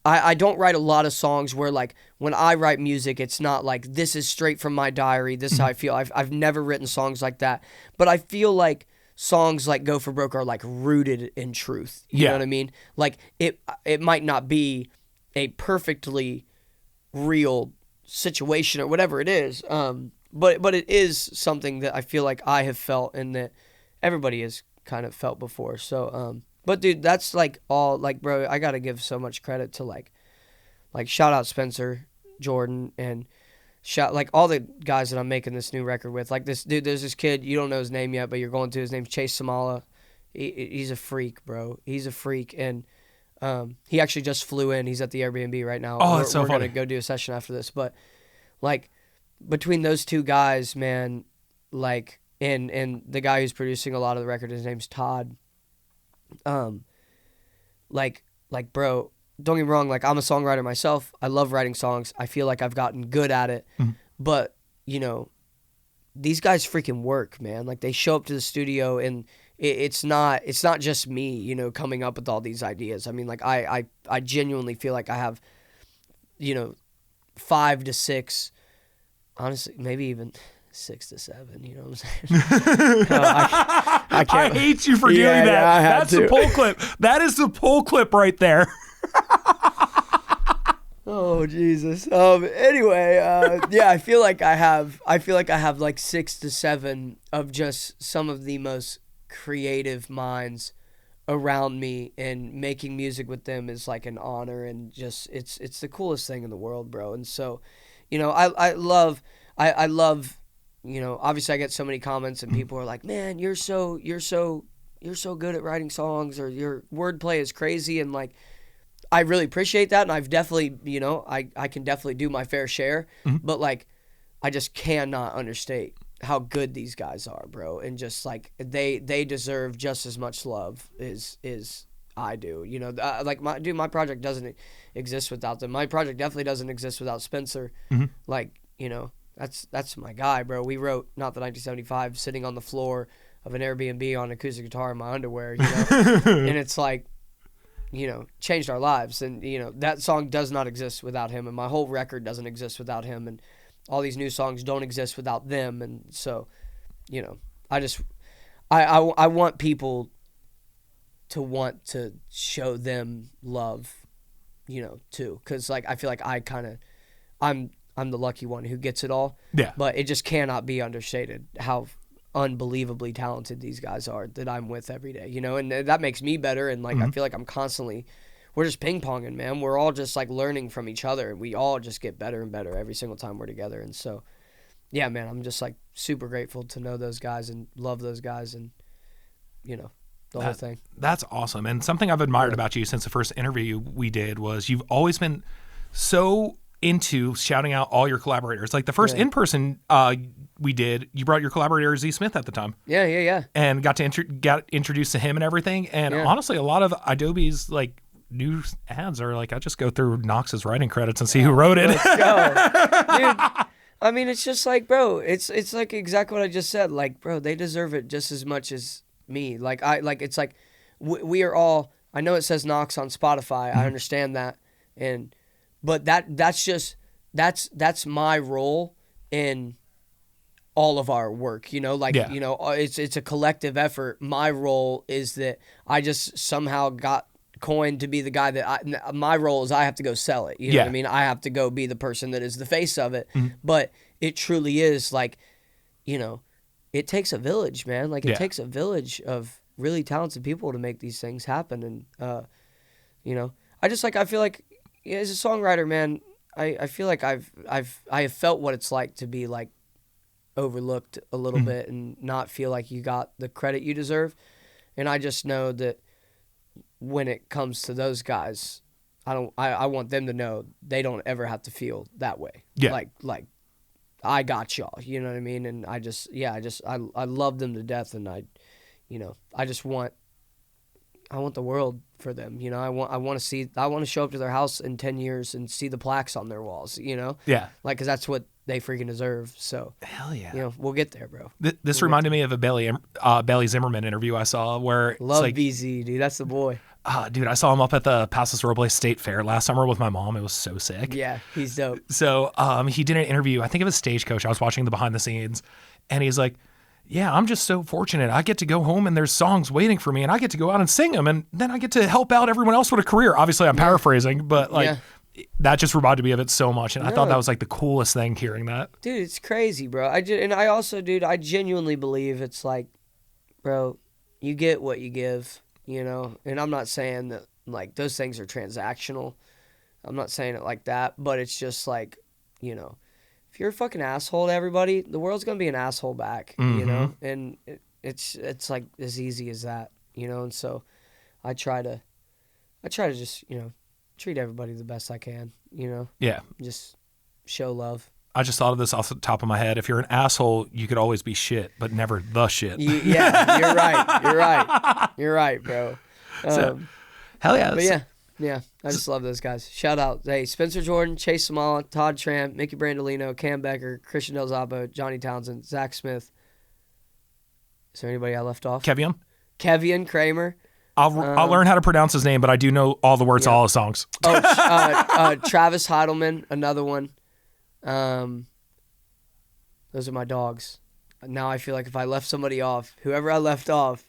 a lot of songs where like when I write music, it's not like this is straight from my diary, this is how I feel. I've never written songs like that, but I feel like songs like Go for Broke are like rooted in truth. You know what I mean? Like it might not be a perfectly real situation or whatever it is, but it is something that I feel like I have felt and that everybody has kind of felt before. So but dude, that's like all, like, bro, I gotta give so much credit to like shout out Spencer, Jordan, and shout like all the guys that I'm making this new record with. Like this dude, there's this kid, you don't know his name yet, but you're going to. His name's Chase Samala. He's a freak, bro. He's a freak, and he actually just flew in. He's at the Airbnb right now. Oh, that's so funny. We're gonna go do a session after this, but like between those two guys, man, like, and the guy who's producing a lot of the record, his name's Todd. Like, bro, don't get me wrong. Like, I'm a songwriter myself. I love writing songs. I feel like I've gotten good at it, but you know, these guys freaking work, man. Like, they show up to the studio, and it's not just me, you know, coming up with all these ideas. I mean, like, I genuinely feel like I have, you know, 5 to 6, honestly, maybe even 6 to 7, you know what I'm saying? I can't. I hate you for doing that. Yeah, That's the pull clip. That is the pull clip right there. Oh Jesus. Anyway, yeah, I feel like I have like 6 to 7 of just some of the most creative minds around me, and making music with them is like an honor, and just it's the coolest thing in the world, bro. And so, you know, I love, you know, obviously I get so many comments and people are like, man, you're so good at writing songs, or your wordplay is crazy, and like, I really appreciate that, and I've definitely, you know, I can definitely do my fair share, but like, I just cannot understate how good these guys are, bro, and just like they deserve just as much love as I do, you know. Like my project doesn't exist without them. My project definitely doesn't exist without Spencer. Like, you know, that's my guy, bro. We wrote Not the 1975 sitting on the floor of an Airbnb on an acoustic guitar in my underwear, you know, and it's like, you know, changed our lives. And, you know, that song does not exist without him, and my whole record doesn't exist without him, and all these new songs don't exist without them. And so, you know, I want people to want to show them love, you know, too, because like I feel like I'm the lucky one who gets it all. Yeah. But it just cannot be understated how unbelievably talented these guys are that I'm with every day, you know, and that makes me better. And like, I feel like we're just ping ponging, man. We're all just like learning from each other. We all just get better and better every single time we're together. And so, yeah, man, I'm just like super grateful to know those guys and love those guys, and, you know, the whole thing. That's awesome. And something I've admired about you since the first interview we did was you've always been so into shouting out all your collaborators. Like the first in-person we did, you brought your collaborator Z Smith at the time. Yeah. And got to got introduced to him and everything. And honestly, a lot of idobi's like new ads are like, I just go through Knox's writing credits and see who wrote it. Let's go. Dude, I mean, it's just like, bro, it's like exactly what I just said. Like, bro, they deserve it just as much as me. Like, it's like we are all, I know it says Knox on Spotify. I understand that. But that's my role in all of our work, you know, like, you know, it's a collective effort. My role is that I just somehow got coined to be the guy that my role is I have to go sell it. You know what I mean? I have to go be the person that is the face of it. But it truly is like, you know, it takes a village, man. Like it takes a village of really talented people to make these things happen. And, you know, I feel like as a songwriter, man, I feel like I have felt what it's like to be like overlooked a little bit and not feel like you got the credit you deserve. And I just know that when it comes to those guys, I want them to know they don't ever have to feel that way. Yeah. Like I got y'all, you know what I mean? And I love them to death, and I want the world for them, you know. I want to show up to their house in 10 years and see the plaques on their walls, you know. Yeah. Like, cause that's what they freaking deserve. So hell yeah, you know, we'll get there, bro. This reminded me of a Bailey Zimmerman interview I saw where love like, BZ, dude. That's the boy. Dude, I saw him up at the Pasos Robles State Fair last summer with my mom. It was so sick. Yeah, he's dope. So he did an interview. I think it was Stagecoach. I was watching the behind the scenes, and he's like, yeah, I'm just so fortunate. I get to go home and there's songs waiting for me, and I get to go out and sing them, and then I get to help out everyone else with a career. Obviously, I'm paraphrasing, but like that just reminded me of it so much, and I thought that was like the coolest thing hearing that. Dude, it's crazy, bro. I genuinely believe it's like, bro, you get what you give, you know. And I'm not saying that like those things are transactional. I'm not saying it like that, but it's just like, you know, if you're a fucking asshole to everybody, the world's gonna be an asshole back, you know. And it's like as easy as that, you know. And so I try to just, you know, treat everybody the best I can, you know. Yeah. Just show love. I just thought of this off the top of my head. If you're an asshole, you could always be shit, but never the shit. Yeah, you're right. You're right, bro. So, hell yeah. But yeah, I just love those guys. Shout out, hey, Spencer Jordan, Chase Samala, Todd Tramp, Mickey Brandolino, Cam Becker, Christian Del Zabo, Johnny Townsend, Zach Smith. Is there anybody I left off? Kevian Kramer. I'll learn how to pronounce his name, but I do know all the words to all his songs. Travis Heidelman, another one. Those are my dogs. Now I feel like if I left somebody off, whoever I left off,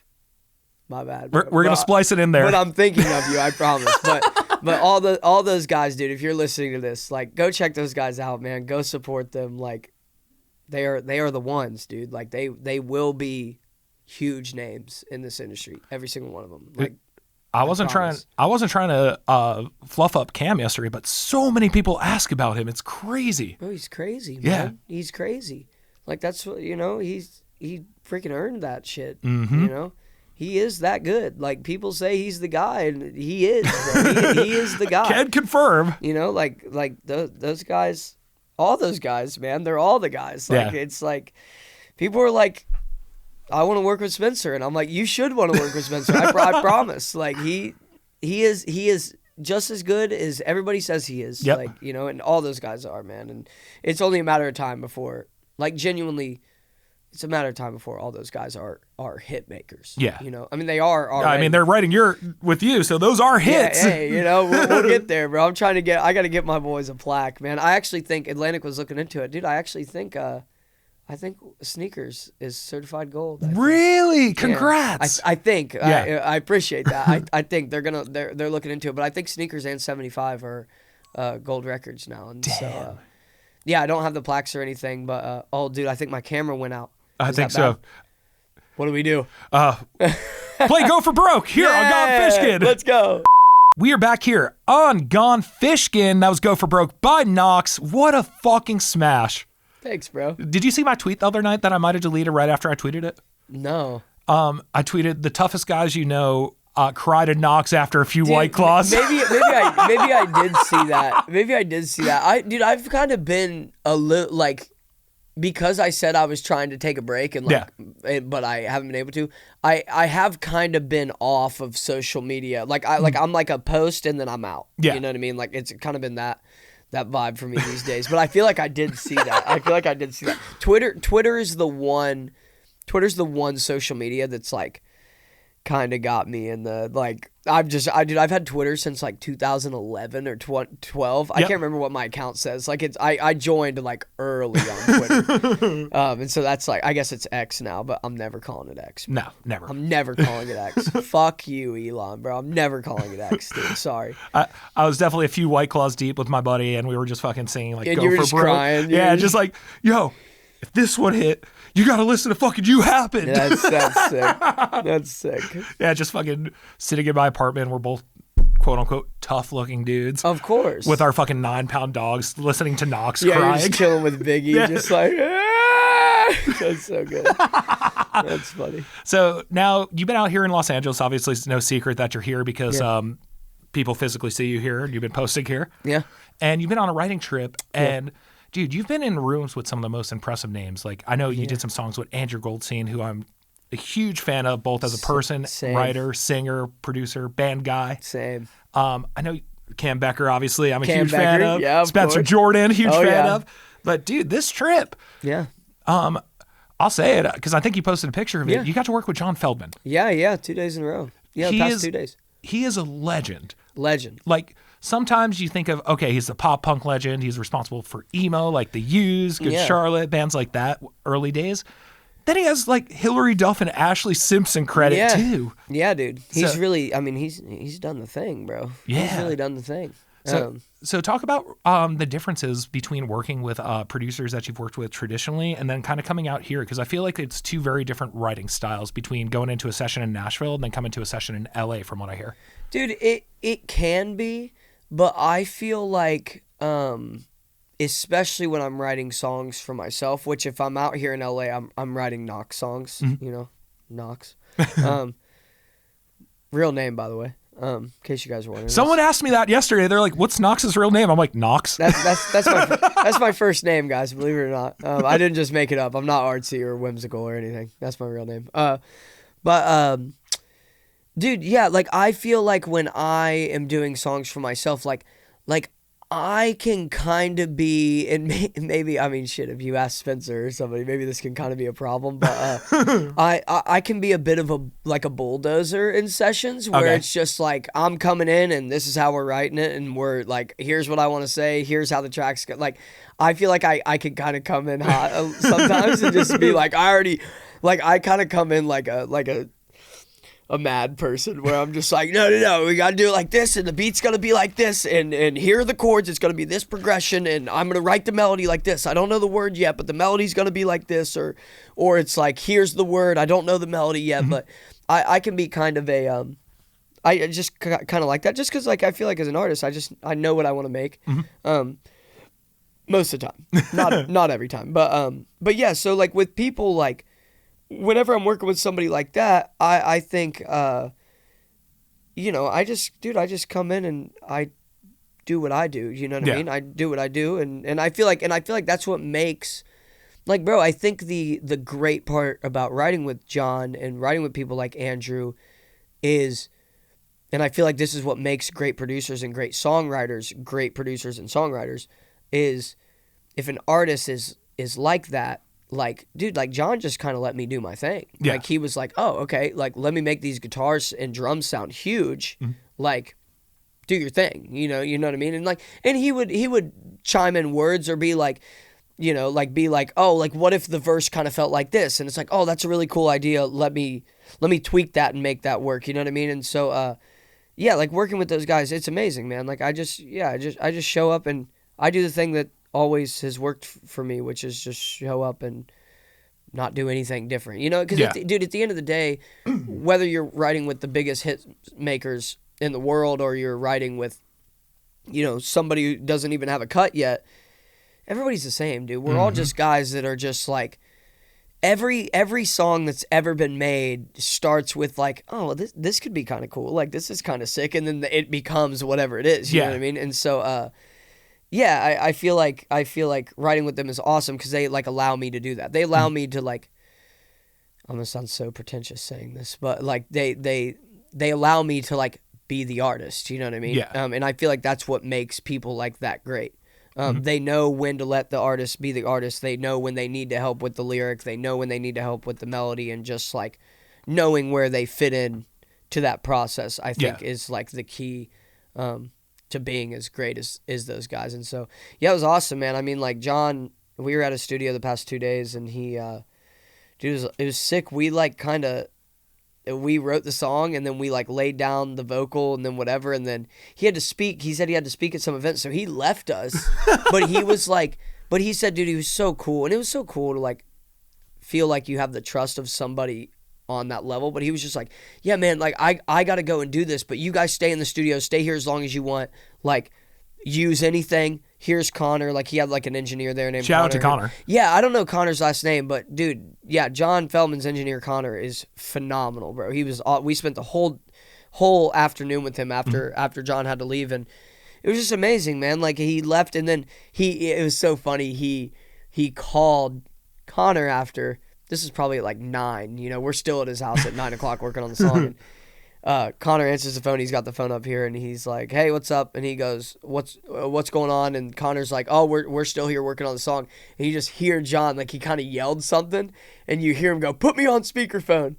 my bad. We're gonna splice it in there. But I'm thinking of you, I promise. But all those guys, dude, if you're listening to this, like, go check those guys out, man. Go support them. Like, they are the ones, dude. Like, they will be huge names in this industry. Every single one of them. Like, I wasn't trying to fluff up Cam yesterday, but so many people ask about him. It's crazy. Oh, he's crazy, man. Yeah. He's crazy. Like, that's what, he freaking earned that shit. Mm-hmm. You know? He is that good. Like, people say he's the guy, and he is, bro. He is the guy. Can confirm. You know, like those guys, all those guys, man, they're all the guys. Like, it's like, people are like, I want to work with Spencer, and I'm like, you should want to work with Spencer. I promise. Like, he is just as good as everybody says he is. Yep. Like, you know, and all those guys are, man. And it's only a matter of time before, like, genuinely, it's a matter of time before all those guys are hit makers. Yeah. You know, I mean, they are already. I mean, they're writing with you, so those are hits. Yeah, hey, you know, we'll get there, bro. I got to get my boys a plaque, man. I actually think Atlantic was looking into it. Dude, I actually think, Sneakers is certified gold. Really? Congrats. Yeah. I think. Yeah. I appreciate that. I think they're looking into it, but I think Sneakers and 75 are gold records now. And damn. So, yeah, I don't have the plaques or anything, but dude, I think my camera went out. I think so. What do we do? Play Go for Broke here on Gone Fishkin. Let's go. We are back here on Gone Fishkin. That was Go for Broke by Knox. What a fucking smash. Thanks, bro. Did you see my tweet the other night that I might have deleted right after I tweeted it? No. I tweeted, the toughest guys you know cry to Knox after a few White Claws. Maybe I did see that. Maybe I did see that. I've kind of been a little, like, because I said I was trying to take a break and but I haven't been able to. I have kind of been off of social media. Like I'm like a post and then I'm out. Yeah. You know what I mean? Like, it's kind of been that vibe for me these days. But I feel like I did see that. Twitter is the one social media that's like kind of got me in the, like, I've had Twitter since like 2011 or 12. I can't remember what my account says. Like, I joined like early on Twitter. And so that's like, I guess it's X now, but I'm never calling it X. No, never. I'm never calling it X. Fuck you, Elon, bro. I'm never calling it X, dude. Sorry. I was definitely a few White Claws deep with my buddy, and we were just fucking singing like and Go you were for just Broke. crying. Yeah, just like, yo, if this one hit, you gotta listen to fucking You Happened. Yeah, that's sick. That's sick. Yeah, just fucking sitting in my apartment. We're both quote unquote tough looking dudes. Of course. With our fucking 9-pound dogs listening to Knox You're crying. just chilling with Biggie, just like, ah! That's so good. That's funny. So now you've been out here in Los Angeles. Obviously, it's no secret that you're here because people physically see you here and you've been posting here. Yeah. And you've been on a writing trip and dude, you've been in rooms with some of the most impressive names. Like, I know you did some songs with Andrew Goldstein, who I'm a huge fan of, both as a person, writer, singer, producer, band guy. Same. I know Cam Becker, obviously, I'm a Cam huge fan Becker, of. yeah, of Spencer course. Jordan, huge fan yeah. of. But dude, this trip, I'll say it because I think you posted a picture of it. Yeah. You got to work with John Feldman. Yeah, 2 days in a row. Yeah, the past 2 days. He is a legend. Like, sometimes you think of, okay, he's a pop punk legend. He's responsible for emo, like The Used, Good Charlotte, bands like that, early days. Then he has like Hillary Duff and Ashley Simpson credit too. Yeah, dude. He's really, I mean, he's done the thing, bro. Yeah. He's really done the thing. So talk about the differences between working with producers that you've worked with traditionally and then kind of coming out here, because I feel like it's two very different writing styles between going into a session in Nashville and then coming to a session in LA, from what I hear. Dude, it can be, but I feel like, especially when I'm writing songs for myself, which if I'm out here in LA, I'm writing Knox songs, you know, Knox. Real name, by the way. In case you guys were wondering. Someone asked me that yesterday. They're like, "What's Knox's real name?" I'm like, "Knox." That's my first name, guys. Believe it or not, I didn't just make it up. I'm not artsy or whimsical or anything. That's my real name. Dude, yeah. Like, I feel like when I am doing songs for myself, like I can kind of be, and maybe, I mean, shit, if you ask Spencer or somebody, maybe this can kind of be a problem, but I can be a bit of a bulldozer in sessions where it's just like, I'm coming in and this is how we're writing it, and we're like, here's what I want to say, here's how the tracks go. Like, I feel like I can kind of come in hot sometimes and just be like, I kind of come in like a mad person where I'm just like, no, we gotta do it like this, and the beat's gonna be like this, and here are the chords, it's gonna be this progression, and I'm gonna write the melody like this. I don't know the word yet, but the melody's gonna be like this, or it's like, here's the word, I don't know the melody yet, but I can be kind of a I just kind of like that, just because like I feel like as an artist, I know what I want to make, most of the time, not every time, but yeah, so like with people like. Whenever I'm working with somebody like that, I think, I just come in and I do what I do. You know what I mean? I do what I do, and I feel like that's what makes, like, bro. I think the great part about writing with John and writing with people like Andrew is, and I feel like this is what makes great producers and great songwriters, great producers and songwriters, is if an artist is like that. Like, dude, like John just kind of let me do my thing. Yeah. Like he was like, oh, okay, like let me make these guitars and drums sound huge. Like, do your thing, you know what I mean? And like, and he would chime in words or be like, oh, like what if the verse kind of felt like this? And it's like, oh, that's a really cool idea. Let me tweak that and make that work. You know what I mean? And so, yeah, like working with those guys, it's amazing, man. Like I just show up and I do the thing that always has worked for me, which is just show up and not do anything different, because dude, at the end of the day, whether you're writing with the biggest hit makers in the world or you're writing with somebody who doesn't even have a cut yet, everybody's the same, dude. We're all just guys that are just like, every song that's ever been made starts with like, oh, this could be kind of cool, like this is kind of sick, and then it becomes whatever it is, you know what I mean? And so yeah, I feel like writing with them is awesome because they like allow me to do that. They allow me to like, I'm gonna sound so pretentious saying this, but like they allow me to like be the artist. You know what I mean? Yeah. And I feel like that's what makes people like that great. They know when to let the artist be the artist. They know when they need to help with the lyric. They know when they need to help with the melody, and just like knowing where they fit in to that process, I think is like the key. To being as great as those guys. And so yeah, it was awesome, man. I mean, like John, we were at a studio the past 2 days, and he dude, it was sick. We like we wrote the song, and then we like laid down the vocal and then whatever, and then he said he had to speak at some event, so he left us. But he said, dude, he was so cool, and it was so cool to like feel like you have the trust of somebody on that level. But he was just like, yeah, man, like I gotta go and do this, but you guys stay in the studio, stay here as long as you want, like use anything. Here's Connor. Like he had like an engineer there named Shout out to Connor. Yeah, I don't know Connor's last name, but dude, yeah, John Feldman's engineer Connor is phenomenal, bro. We spent the whole afternoon with him after John had to leave, and it was just amazing, man. Like he left, and then it was so funny, he called Connor after. This is probably at like 9. We're still at his house at 9 o'clock working on the song. And Connor answers the phone. He's got the phone up here, and he's like, "Hey, what's up?" And he goes, "What's going on?" And Connor's like, "Oh, we're still here working on the song." And you just hear John, like he kind of yelled something, and you hear him go, "Put me on speakerphone."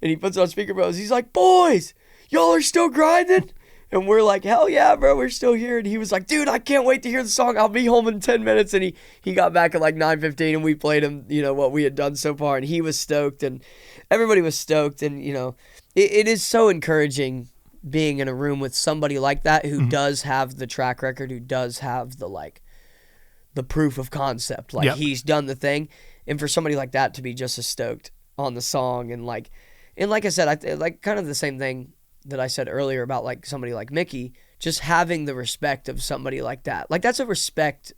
And he puts it on speakerphone. He's like, "Boys, y'all are still grinding?" And we're like, hell yeah, bro, we're still here. And he was like, dude, I can't wait to hear the song. I'll be home in 10 minutes. And he got back at like 9:15, and we played him, what we had done so far. And he was stoked, and everybody was stoked. And, it is so encouraging being in a room with somebody like that who does have the track record, who does have the proof of concept. Like he's done the thing. And for somebody like that to be just as stoked on the song. And like I said, I like kind of the same thing that I said earlier about like somebody like Mickey, just having the respect of somebody like that. Like that's a respect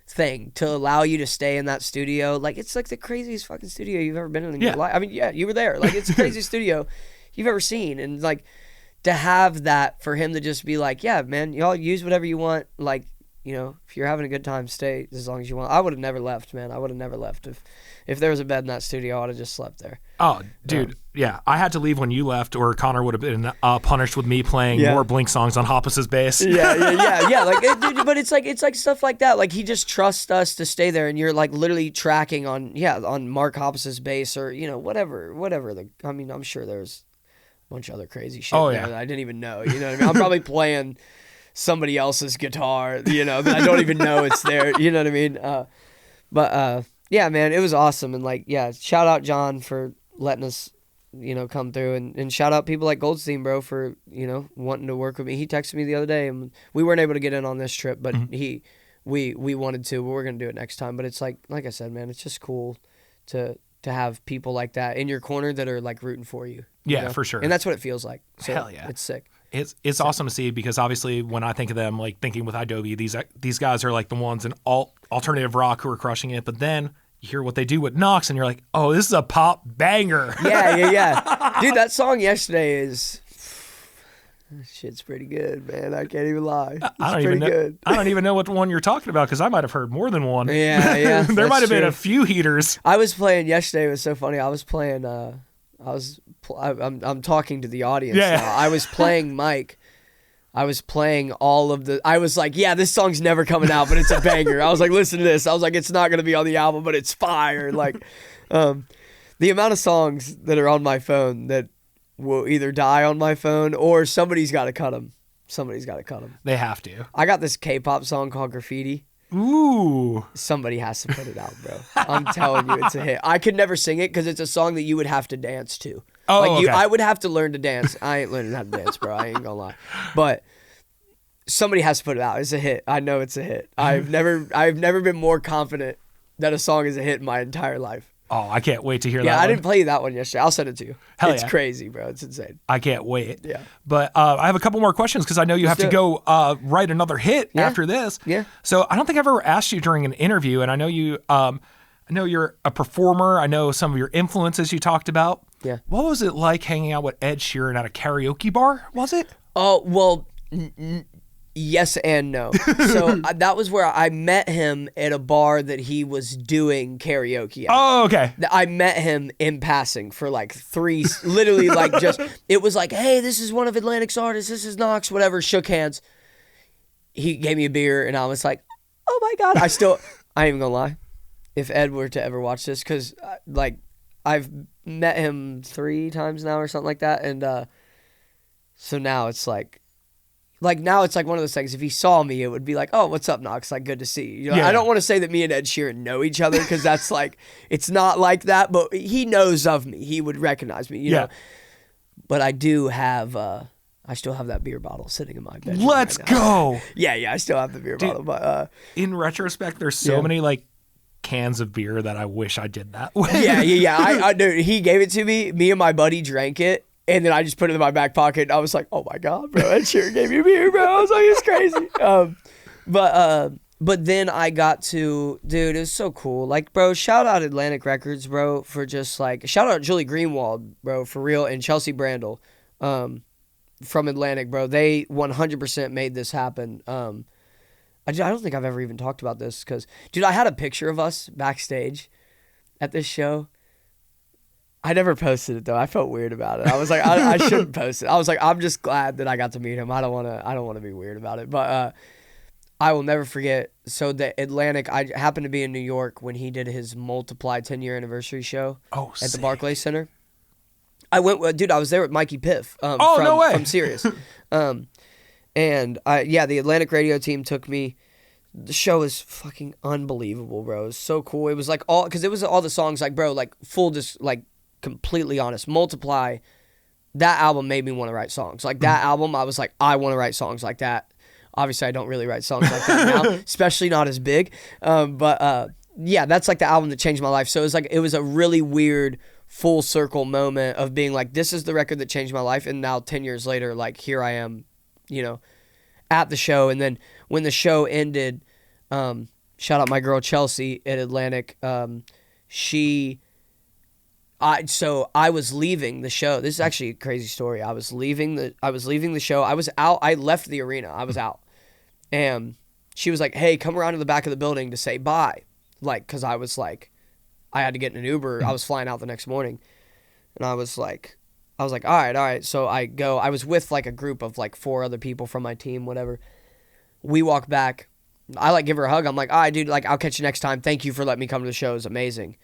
thing to allow you to stay in that studio. Like it's like the craziest fucking studio you've ever been in your life. I mean, yeah, you were there. Like it's the craziest studio you've ever seen. And like to have that for him to just be like, yeah, man, y'all use whatever you want. Like, if you're having a good time, stay as long as you want. I would have never left, man. I would have never left. If there was a bed in that studio, I would have just slept there. Oh, dude, yeah. I had to leave when you left, or Connor would have been punished with me playing more Blink songs on Hoppus's bass. Yeah. Like, dude, but it's like stuff like that. Like, he just trusts us to stay there, and you're like literally tracking on Mark Hoppus's bass, or whatever. I'm sure there's a bunch of other crazy shit there that I didn't even know. You know what I mean? I'm probably playing somebody else's guitar, that I don't even know it's there. You know what I mean? Yeah, man, it was awesome. And shout out John for letting us, come through, and shout out people like Goldstein, bro, for, wanting to work with me. He texted me the other day, and we weren't able to get in on this trip, but we wanted to, but we're going to do it next time. But it's like I said, man, it's just cool to have people like that in your corner that are like rooting for you. Yeah, for sure. And that's what it feels like. So hell yeah. It's sick. It's awesome to see, because obviously when I think of them, like thinking with idobi, these guys are like the ones in alternative rock who are crushing it. But then you hear what they do with Knox, and you're like, oh, this is a pop banger. Yeah. Dude, that song yesterday is... shit's pretty good, man. I can't even lie. I don't even know what one you're talking about, because I might have heard more than one. Yeah. There might have been a few heaters. I was playing yesterday. It was so funny. I was playing... I'm talking to the audience now. I was playing Mike. I was playing all of the... I was like, yeah, this song's never coming out, but it's a banger. I was like, listen to this. I was like, it's not going to be on the album, but it's fire. Like, the amount of songs that are on my phone that will either die on my phone, or somebody's got to cut them. They have to. I got this K-pop song called Graffiti. Ooh. Somebody has to put it out, bro. I'm telling you, it's a hit. I could never sing it because it's a song that you would have to dance to. Oh, okay. I would have to learn to dance. I ain't learning how to dance, bro. I ain't gonna lie. But somebody has to put it out. It's a hit. I know it's a hit. I've never been more confident that a song is a hit in my entire life. Oh, I can't wait to hear that. Yeah, I didn't play you that one yesterday. I'll send it to you. Hell it's yeah. crazy, bro. It's insane. I can't wait. Yeah. But I have a couple more questions, because I know you have to go write another hit after this. Yeah. So I don't think I've ever asked you during an interview, and I know you. I know you're a performer. I know some of your influences you talked about. Yeah. What was it like hanging out with Ed Sheeran at a karaoke bar? Was it? Oh, well, yes and no. So that was where I met him at a bar that he was doing karaoke at. Oh, okay. I met him in passing for like literally like just, it was like, hey, this is one of Atlantic's artists. This is Knox, whatever. Shook hands. He gave me a beer, and I was like, oh my God. I ain't even gonna lie. If Ed were to ever watch this, because I've met him 3 times now or something like that. And so now it's like now it's like one of those things. If he saw me, it would be like, oh, what's up, Knox? Like, good to see you. I don't want to say that me and Ed Sheeran know each other, because that's like, it's not like that, but he knows of me. He would recognize me, you know. But I do have, I still have that beer bottle sitting in my bedroom. Let's go. Yeah, I still have the beer bottle. But in retrospect, there's so many like cans of beer that I wish I did that with. Yeah. I dude, he gave it to me. Me and my buddy drank it, and then I just put it in my back pocket. And I was like, oh my God, bro, Ed Sheeran gave me beer, bro. I was like, it's crazy. But then I got to, dude, it was so cool. Like, bro, shout out Atlantic Records, bro, for just like, shout out Julie Greenwald, bro, for real, and Chelsea Brandel, from Atlantic, bro. They 100% made this happen. I don't think I've ever even talked about this, because, dude, I had a picture of us backstage at this show. I never posted it though. I felt weird about it. I was like, I shouldn't post it. I was like, I'm just glad that I got to meet him. I don't want to be weird about it. But I will never forget. So the Atlantic, I happened to be in New York when he did his Multiply 10-year anniversary show at the Barclays Center. I went, I was there with Mikey Piff. No way. From Sirius. And the Atlantic radio team took me. The show is fucking unbelievable, bro. It was so cool. It was like because it was all the songs, like, bro, like full, just like completely honest. Multiply, that album made me want to write songs. Like that album, I was like, I want to write songs like that. Obviously, I don't really write songs like that now, especially not as big. But that's like the album that changed my life. So it was a really weird full circle moment of being like, this is the record that changed my life. And now 10 years later, like, here I am, at the show. And then when the show ended, shout out my girl Chelsea at Atlantic. I was leaving the show. This is actually a crazy story. I was leaving the show. I was out. I left the arena. I was out. And she was like, hey, come around to the back of the building to say bye. Like, because I was like, I had to get in an Uber. I was flying out the next morning. And I was like, all right. So I go. I was with like a group of like 4 other people from my team, whatever. We walk back. I like give her a hug. I'm like, all right, dude, like I'll catch you next time. Thank you for letting me come to the show. It was amazing.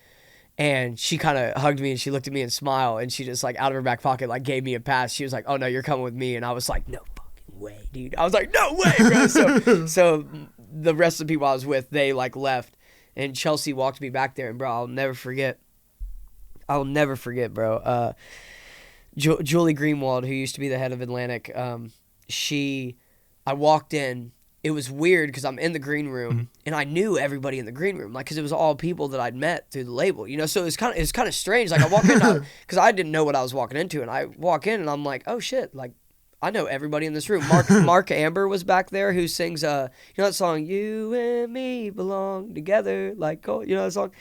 And she kind of hugged me and she looked at me and smiled. And she just like out of her back pocket like gave me a pass. She was like, oh no, you're coming with me. And I was like, no fucking way, dude. I was like, no way, bro. So the rest of the people I was with, they like left. And Chelsea walked me back there. And bro, I'll never forget, bro. Julie Greenwald, who used to be the head of Atlantic, I walked in. It was weird because I'm in the green room and I knew everybody in the green room, like because it was all people that I'd met through the label, you know. So it's kind of strange. Like I walk in because I didn't know what I was walking into, and I walk in and I'm like, oh shit, like I know everybody in this room. Mark Amber was back there, who sings you know that song, "You and Me Belong Together," like you know that song.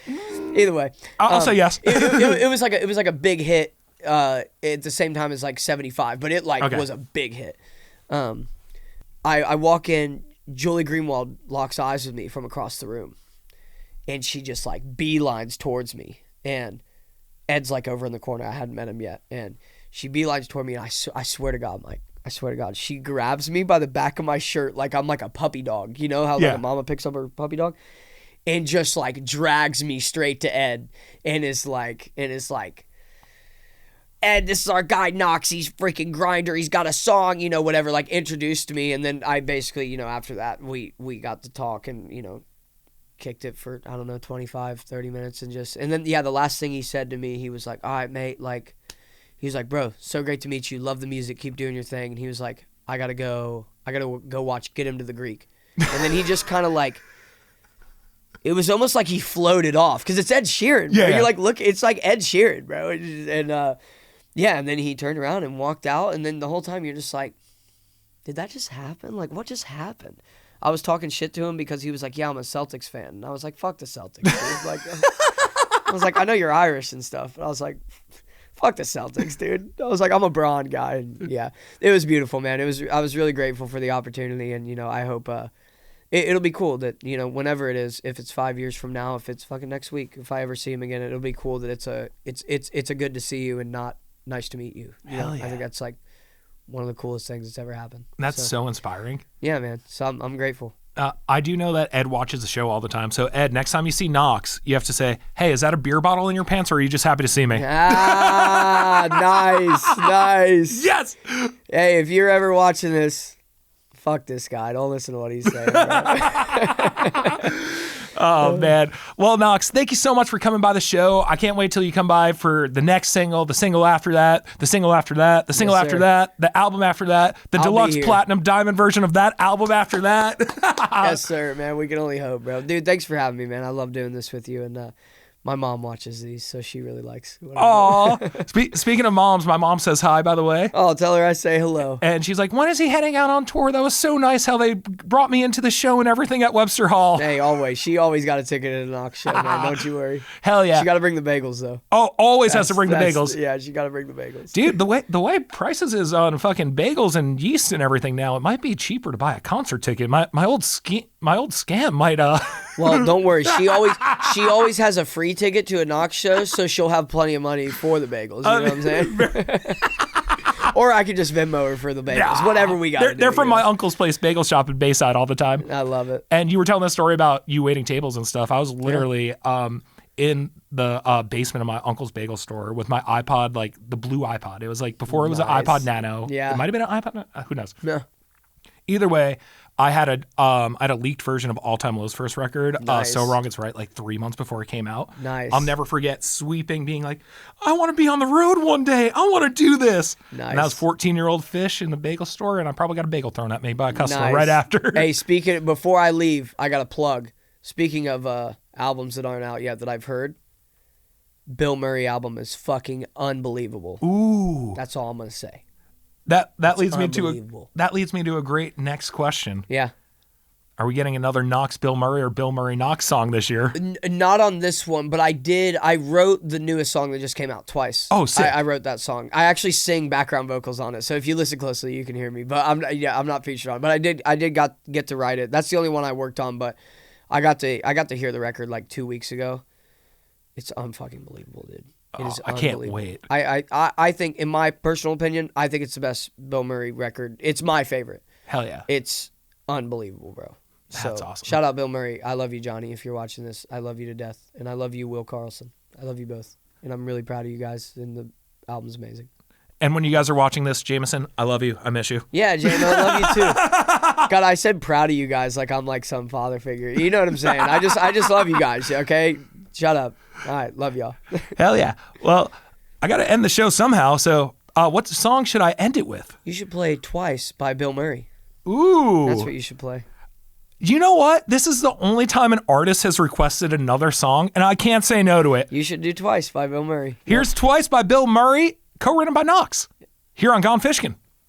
Either way, I'll say yes. it was like a big hit at the same time as like 75, but it was a big hit. I walk in. Julie Greenwald locks eyes with me from across the room, and she just like beelines towards me, and Ed's like over in the corner. I hadn't met him yet, and she beelines toward me, and I swear to God, Mike, I swear to God, she grabs me by the back of my shirt like I'm like a puppy dog. You know how like a mama picks up her puppy dog, and just like drags me straight to Ed, and is like, Ed, this is our guy Knox. He's freaking grinder. He's got a song, you know, whatever, like introduced me. And then I basically, you know, after that, we got to talk and, you know, kicked it for, I don't know, 25, 30 minutes. And then, the last thing he said to me, he was like, all right, mate, like, he was like, bro, so great to meet you. Love the music. Keep doing your thing. And he was like, I got to go watch Get Him to the Greek. And then he just kind of like, it was almost like he floated off because it's Ed Sheeran. Bro. You're like, look, it's like Ed Sheeran, bro. And, yeah, and then he turned around and walked out, and then the whole time you're just like, did that just happen? Like, what just happened? I was talking shit to him because he was like, yeah, I'm a Celtics fan. And I was like, fuck the Celtics. Dude. Like, I was like, I know you're Irish and stuff. And I was like, fuck the Celtics, dude. I was like, I'm a Braun guy. And yeah, it was beautiful, man. I was really grateful for the opportunity, and, you know, I hope it'll be cool that, you know, whenever it is, if it's 5 years from now, if it's fucking next week, if I ever see him again, it'll be cool that it's a good to see you and not nice to meet you. Hell yeah. I think that's like one of the coolest things that's ever happened. That's so inspiring. Yeah, man. So I'm grateful. I do know that Ed watches the show all the time. So Ed, next time you see Knox, you have to say, hey, is that a beer bottle in your pants, or are you just happy to see me? Nice. Yes. Hey, if you're ever watching this, fuck this guy. Don't listen to what he's saying. Oh, man. Well, Knox, thank you so much for coming by the show. I can't wait till you come by for the next single, the single after that, the single after that, the single after that, the album after that, the deluxe platinum diamond version of that album after that. Yes, sir, man. We can only hope, bro. Dude, thanks for having me, man. I love doing this with you. And my mom watches these, so she really likes what I'm doing. Speaking of moms, my mom says hi, by the way. Oh, tell her I say hello. And she's like, when is he heading out on tour? That was so nice how they brought me into the show and everything at Webster Hall. Hey, always. She always got a ticket at a Knox show, man. Don't you worry. Hell yeah. She got to bring the bagels, though. Oh, always has to bring the bagels. Yeah, she got to bring the bagels. Dude, the way prices is on fucking bagels and yeast and everything now, it might be cheaper to buy a concert ticket. My old scam might Well, don't worry. She always has a free ticket to a Knox show, so she'll have plenty of money for the bagels. You know what I'm saying? Or I could just Venmo her for the bagels. Whatever we got to do. They're from my uncle's place bagel shop in Bayside all the time. I love it. And you were telling that story about you waiting tables and stuff. I was literally in the basement of my uncle's bagel store with my iPod, like the blue iPod. It was like before it was an iPod Nano. Yeah. It might have been an iPod. Who knows? No. Either way, I had a leaked version of All Time Low's first record, Nice. So Wrong It's Right, like 3 months before it came out. Nice. I'll never forget sweeping, being like, I want to be on the road one day. I want to do this. Nice. And I was 14-year-old Fish in the bagel store, and I probably got a bagel thrown at me by a customer Nice. right after. Hey, before I leave, I got a plug. Speaking of albums that aren't out yet that I've heard, Bill Murray album is fucking unbelievable. Ooh. That's all I'm going to say. That leads me to a great next question. Yeah. Are we getting another Knox Bill Murray or Bill Murray Knox song this year? Not on this one, but I wrote the newest song that just came out twice. Oh, sick. I wrote that song. I actually sing background vocals on it, so if you listen closely, you can hear me. But I'm not featured on it. But I did get to write it. That's the only one I worked on. But I got to hear the record like 2 weeks ago. It's unfucking believable, dude. It is I can't wait. I think, in my personal opinion, I think it's the best Bill Murray record. It's my favorite. Hell yeah. It's unbelievable, bro. That's awesome. Shout out Bill Murray. I love you, Johnny, if you're watching this. I love you to death. And I love you, Will Carlson. I love you both. And I'm really proud of you guys, and the album's amazing. And when you guys are watching this, Jameson, I love you. I miss you. Yeah, Jameson, I love you too. God, I said proud of you guys like I'm like some father figure. You know what I'm saying? I just love you guys, okay? Shut up. All right, love y'all. Hell yeah. Well, I got to end the show somehow, so what song should I end it with? You should play Twice by Bill Murray. Ooh. That's what you should play. You know what? This is the only time an artist has requested another song, and I can't say no to it. You should do Twice by Bill Murray. Here's Twice by Bill Murray, co-written by Knox, here on Gone Fishkin.